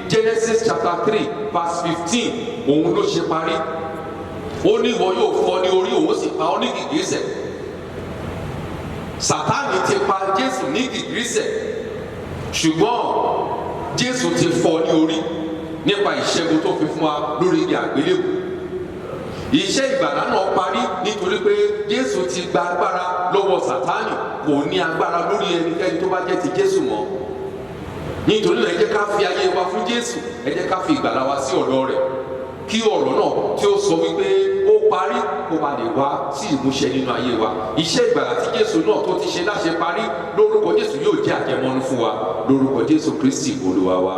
Genesis chapter 3 verse 15, òun ló ṣe parí. Ó ní ìwọ yóò fọ́ ní orí, òun sì pa ọ́ ní gìgísẹ̀. Sátánì ti pa Jésù ní gìgísẹ̀, ṣùgbọ́n Jésù ti fọ́ ní orí nípa ìṣẹ́gun tó fi fún wa lórí igi àgbélébùú. Iṣẹ́ ìgbàlà náà parí nítorí pé Jésù ti gba agbára lọ́wọ́ Sátánì, kò ní agbára lórí ẹnikẹ́ni tó bá jẹ́ ti Jésù mọ́. Nítorí náà ẹ jẹ́ ká fi ayé wa fún Jésù, ẹ jẹ́ ká fi ìgbàlà wa sí ọ̀dọ̀ rẹ̀, kí ọ̀rọ̀ náà tí ó sọ wípé ó parí kó ba lè wá sí ìmúṣẹ nínú ayé wa. Iṣẹ́ ìgbàlà tí Jésù náà tó ti ṣe láṣẹ parí, lórúkọ Jésù yóò jẹ́ àjẹmọ́nú fún wa, lórúkọ Jésù Kristi Olúwa wa.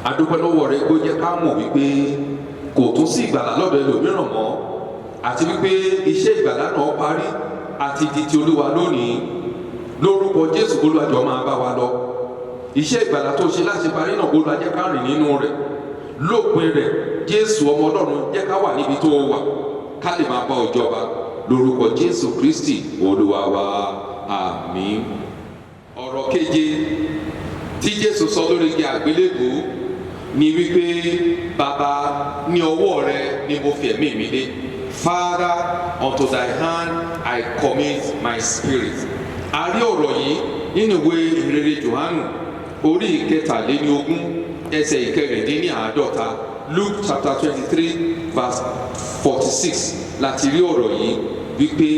adúpẹ́ lọ́wọ́ rẹ kó jẹ́ ká mọ̀ wípé kò tún sí ìgbàlà lọ́dọ̀ ẹlòmíràn mọ́ àti wípé iṣẹ́ ìgbàlà náà parí àti di ti Olúwa lónìí lórúkọ Jésù. Olúwa jọ̀ọ́ máa bá wa lọ. Iṣẹ́ ìgbàlà tó ṣe láti parí náà Olúwa jẹ́ ká rìn nínú rẹ̀ lópin rẹ̀. Jésù ọmọ Ọlọ́run jẹ́ ká wà níbi tó wà ká lè máa bá ọ jọba lórúkọ Jésù Kristi Olúwa wa, àmín. Ọ̀rọ̀ keje tí Jésù sọ lórí igi àgbélébùú ni wípé bàbá, ní ọwọ́ rẹ ni mo fi ẹ̀mí mi lé. Father, unto thy hand I commit my spirit. A rí ọ̀rọ̀ yìí nínú ìwé ìrere Jòhánù orí ìkẹtàléníogún ẹsẹ̀ ìkẹrìndínláàádọ́ta, Luke chapter 23 verse 46 láti rí ọ̀rọ̀ yìí wípé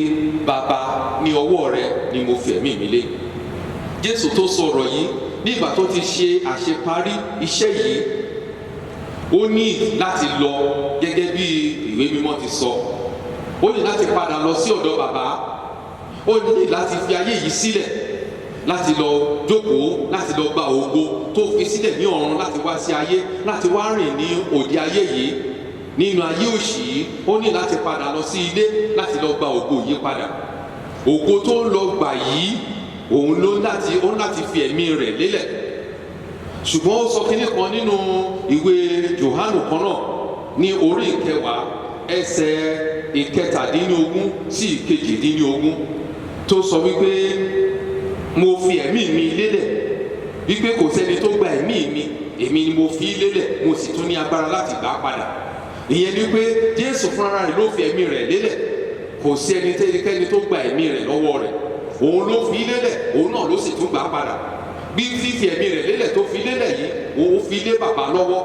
bàbá, ní ọwọ́ rẹ ni mo fi ẹ̀mí mi lé. Jésù tó sọ ọ̀rọ̀ yìí nígbà tó ti ṣe àṣeparí iṣẹ́ yìí, ó ní láti lọ gẹ́gẹ́ bí ìwé mímọ́ ti sọ. Ó ní láti padà lọ sí ọ̀dọ̀ bàbá. Ó ní láti fi ayé yìí sílẹ̀, láti lọ jókòó, láti lọ gba ògo tó fi sílẹ̀ ní ọ̀run, láti wá sí ayé, láti wá rìn ní òde ayé yìí, nínú ayé òṣì yìí. Ó ní láti padà lọ sí ilé láti lọ gba ògo yìí padà. Ògo tó ń lọ gbà yìí, òun ló láti fi ẹ̀mí rẹ̀ lélẹ̀. Ṣùgbọ́n ó sọ kínní kan nínú ìwé Jòhánù kan náà ní orí ìkẹwàá ẹsẹ̀ ìkẹtàdínlógún sí ìkejìdínlógún tó sọ wípé mo fi ẹ̀mí mi lélẹ̀, wípé kò sẹ́ni tó gba ẹ̀mí mi, èmi ni mo fi lélẹ̀, mo sì tún ní agbára láti gbà á padà. Ìyẹn ni pé Jésù fúnra rẹ̀ ló fi ẹ̀mí rẹ̀ lélẹ̀, kò sí ẹnikẹ́ni tó gba ẹ̀mí rẹ̀ lọ́wọ́ rẹ̀. Òun ló fi lélẹ̀, òun náà ló sì tún gbà á padà. Bí fífi ẹ̀mí rẹ̀ lélẹ̀ tó fi lélẹ̀ yìí, òun fi lé bàbá lọ́wọ́.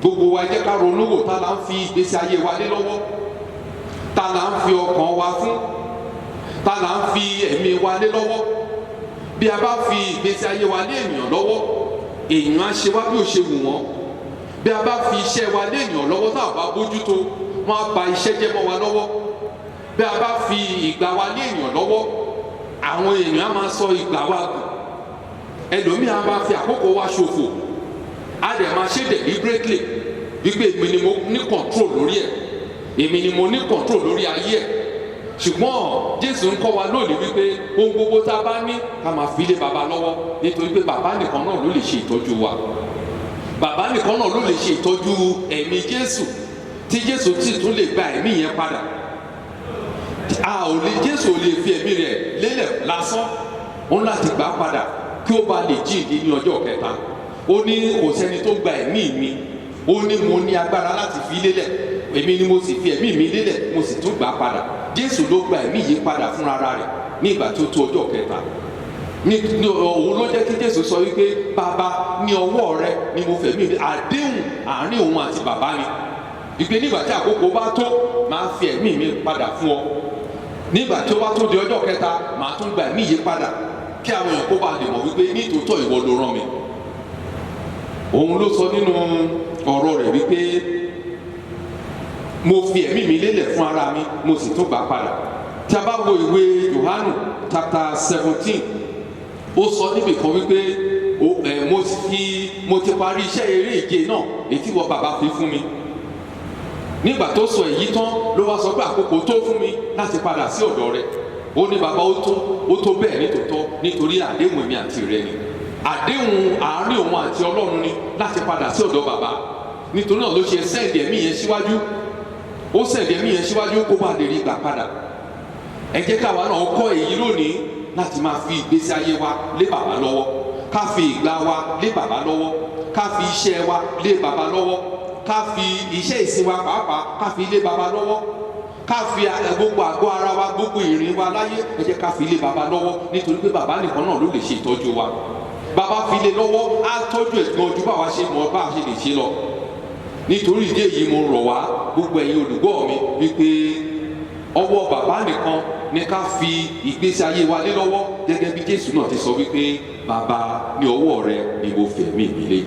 Gbogbo wa jẹ́ ká ronú wò, ta la ń fi ìgbésí ayé wa lé lọ́wọ́, ta la ń fi ọkàn wa fún, ta la ń fi ẹ̀mí wa lé lọ́wọ́. Bí a bá fi ìgbésí ayé wa lé ènìyàn lọ́wọ́, èèyàn á ṣe wá bí ó ṣe wù wọ́n. Bí a bá fi iṣẹ́ wa lé ènìyàn lọ́wọ́, tá a bá bójútó, wọ́n á ba iṣẹ́ jẹ́ mọ́ wa lọ́wọ́. Bí a bá fi ìgbà wa lé ènìyàn lọ́wọ́, àwọn èèyàn á máa sọ ìgbà wa gùn. Ẹlòmíì á máa fi àkókò wa ṣòfò, á dẹ̀ máa ṣe deliberately wípé èmi ni mo ní control lórí ẹ̀, èmi ni mo ní control lórí ayé ẹ̀. Ṣùgbọ́n Jésù ń kọ́ wa lónìí wípé ohun gbogbo tá a bá ní ká máa fi lé bàbá lọ́wọ́, nítorí pé bàbá nìkan náà ló lè ṣe ìtọ́jú wa. Bàbá nìkan náà ló lè ṣe ìtọ́jú ẹ̀mí Jésù, tí Jésù sì tún lè gba ẹ̀mí yẹn padà. Jésù ò lè fi ẹ̀mí rẹ̀ lélẹ̀ lásán, òun láti gbà á padà kí ó bá lè jíǹde ní ọjọ́ kẹta. Ó ní kò sẹ́ni tó gba ẹ̀mí mi, ó ní mo ní agbára láti fi lélẹ̀, èmi ni mo sì fi ẹ̀mí mi lélẹ̀, mo sì tún gbà á padà. Jésù ló gba ẹ̀mí yìí padà fúnra rẹ̀ ní ìgbà tó tó ọjọ́ kẹta. Òun ló jẹ́ kí Jésù sọ wípé bàbá, ní ọwọ́ rẹ ni mo fẹ̀mí mi. Àdéhùn àárín òun àti bàbá ni ìgbé nígbà tí àkókò bá tó, máa fi ẹ̀mí mi padà fún ọ. Nígbà tí ó bá tó di ọjọ́ kẹta, màá tún gba ẹ̀mí yìí padà kí àwọn èèyàn kó bá lè mọ̀ wípé nítòótọ́ ìwọ ló rán mi. Òun ló sọ nínú ọ̀rọ̀ rẹ̀ wípé mo fi ẹ̀mí mi lélẹ̀ fún ara mi, mo sì tún gbà á padà. Tí a bá wo ìwé Jòhánù chapter 17, ó sọ níbì kan wípé mo ti parí iṣẹ́ eré ìje náà èyí tí wọ́n bàbá fi fún mi. Nígbà tó sọ èyí tán ló wá sọ pé àkókò tó fún mi láti padà sí ọ̀dọ̀ rẹ̀. Ó ní bàbá, ó tó bẹ́ẹ̀ nítòótọ́, nítorí àdéhùn èmi àti rẹ ni. Àdéhùn àárín òun àti Ọlọ́run ni láti padà sí ọ̀dọ̀ bàbá. Nítorí náà ló ṣe sẹ́ẹ̀dì ẹ̀mí yẹn síwájú. Ó sẹ́ẹ̀dì ẹ̀mí yẹn síwájú kó bá lè rí gbà padà. Ẹ jẹ́ káwa náà kọ́ èyí lónìí láti máa fi ìgbésí ayé wa lé bàbá lọ́wọ́, ká fi ìgbà wa lé bàbá lọ́wọ́, ká fi iṣẹ́ wa lé bàbá lọ́wọ́, ká fi iṣẹ́ ìsìn wa pàápàá ká fi lé bàbá lọ́wọ́, ká fi gbogbo àgọ́ ara wa, gbogbo ìrìn wa láyé, ẹ jẹ́ ká fi lé bàbá lọ́wọ́, nítorí pé bàbá nìkan náà ló lè ṣe ìtọ́jú wa. Bàbá fi lé lọ́wọ́, á tọ́jú ẹ̀ gan ju báwa ṣe mọ̀ bá a ṣe lè ṣe lọ. Nítorí ìdí èyí mo rọ̀ wá gbogbo ẹ̀yin olùgbọ́ mi wípé ọwọ́ bàbá nìkan ní ká fi ìgbésí ayé wa lé lọ́wọ́, gẹ́gẹ́ bí Jésù náà ti sọ wípé bàbá ní ọwọ́ rẹ ni mo fẹ̀mí mi lé.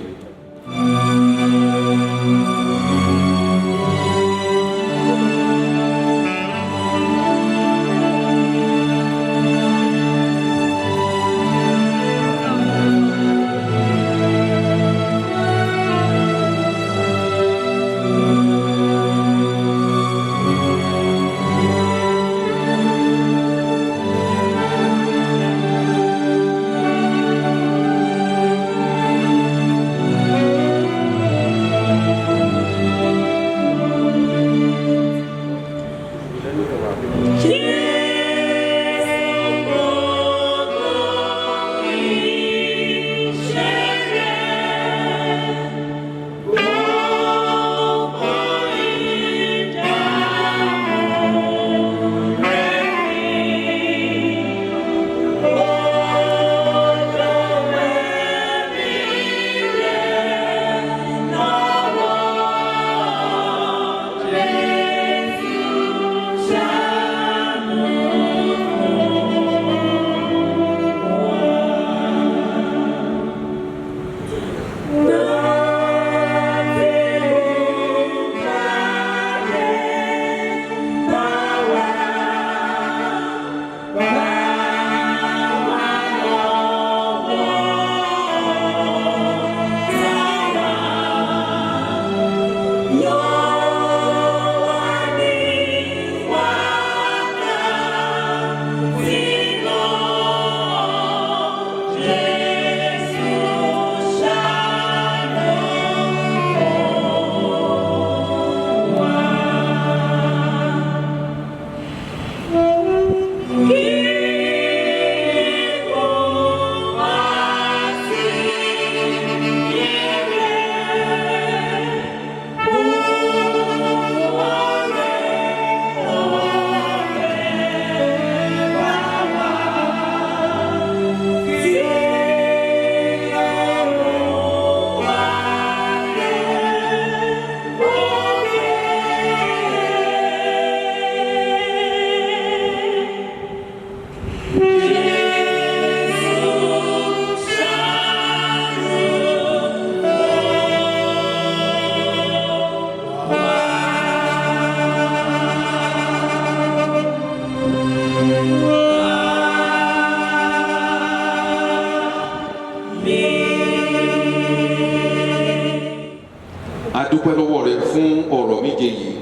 Adúpẹ́ lọ́wọ́ rẹ fún ọ̀rọ̀ méje yìí,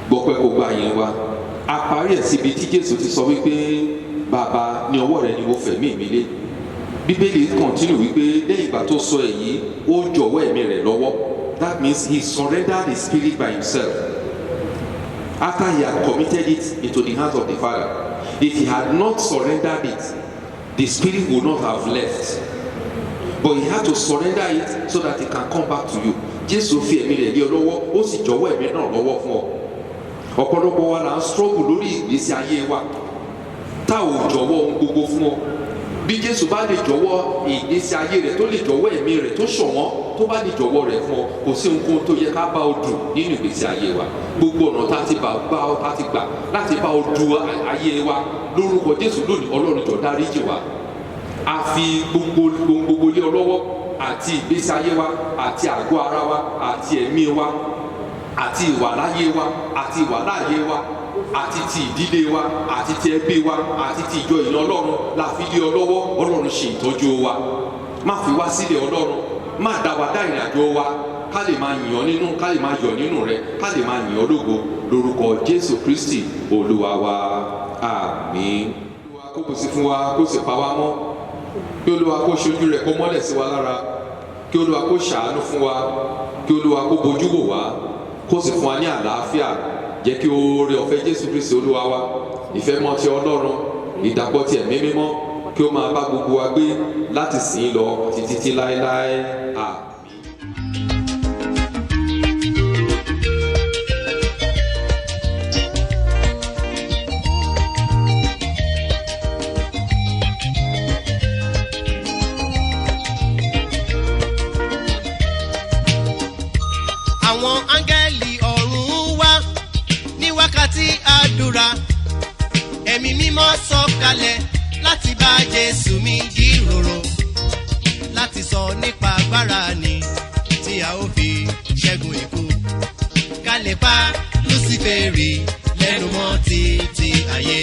gbọ́pẹ́ kó gba yẹn wa. A parí ẹ̀ síbi tí Jésù ti sọ wípé bàbá ní ọwọ́ rẹ ni mo fẹ̀mí mi lé. Bíbélì continue wípé lẹ́yìn ìgbà tó sọ èyí ó jọ̀wọ́ ẹ̀mí rẹ̀ lọ́wọ́. That means he surrendered his spirit by himself after he had committed it into the hands of the Father. If he had not surrendered it, the spirit would not have left. But he had to surrender it so that it can come back to you. Jésù fi ẹ̀mí rẹ̀ lé ọ lọ́wọ́, ó sì jọ̀wọ́ ẹ̀mí náà lọ́wọ́ fún ọ. Ọ̀pọ̀lọpọ̀ wa là ń struggle lórí ìgbésí ayé wa tá ò jọ̀wọ́ ohun gbogbo fún ọ. Bí Jésù bá lè jọ̀wọ́ ìgbésí ayé rẹ̀, tó lè jọ̀wọ́ ẹ̀mí rẹ̀ tó ṣọ̀wọ́n, tó bá lè jọ̀wọ́ rẹ̀ fún ọ, kò sí ohunkóhun tó yẹ ká bá ọ dù nínú ìgbésí ayé wa. Gbogbo ọ̀nà tá ti gbà láti bá ọ dù ayé wa lórúkọ Jésù lónìí, Ọlọ́run jọ̀ọ́ dáríjì wa. A fi gbogbo lé ọ lọ́wọ́, àti ìgbésí ayé wa, àti àgọ́ ara wa, àti ẹ̀mí wa, àti ìwàláyé wa, àti ìwàláyé wa, àti ti ìdílé wa, àti ti ẹbí wa, àti ti ìjọ ìran Ọlọ́run la fi lé ọ lọ́wọ́. Ọlọ́run ṣe ìtọ́jú wa, má fi wá sílẹ̀ Ọlọ́run, má dá wa dá ìrìn àjò wa, ká lè máa yìn ọ́ nínú, ká lè máa yọ̀ nínú rẹ, ká lè máa yìn ọ́ lógo lórúkọ Jésù Kristi Olúwa wa, àmín. Olúwa kó pèsè fún wa, kó sì pa wá mọ́, kí Olúwa kó ṣojú rẹ̀ kó mọ́lẹ̀ sí wa lára, kí Olúwa kó ṣàánú fún wa, kí Olúwa kó bojú wò wá, kó sì fún wa ní àlàáfíà. Jẹ́ kí oore ọ̀fẹ́ Jésù Kristi Olúwa wa, ìfẹ́ mọ́ ti Ọlọ́run, ìdàpọ̀ ti ẹ̀mí mímọ́ kí ó máa bá gbogbo wa gbé láti sìn lọ títí láéláé. Àmín. Àwọn áńgẹ́lì ọ̀run wá ní wákàtí àdúrà mímọ́ sọ̀kalẹ̀ láti bá Jésù mi jíròrò, láti sọ nípa agbára ni tí a ó fi ṣẹ́gun ikú, ká lè pa Lúsíférì lẹ́nu mọ́ títí ayé.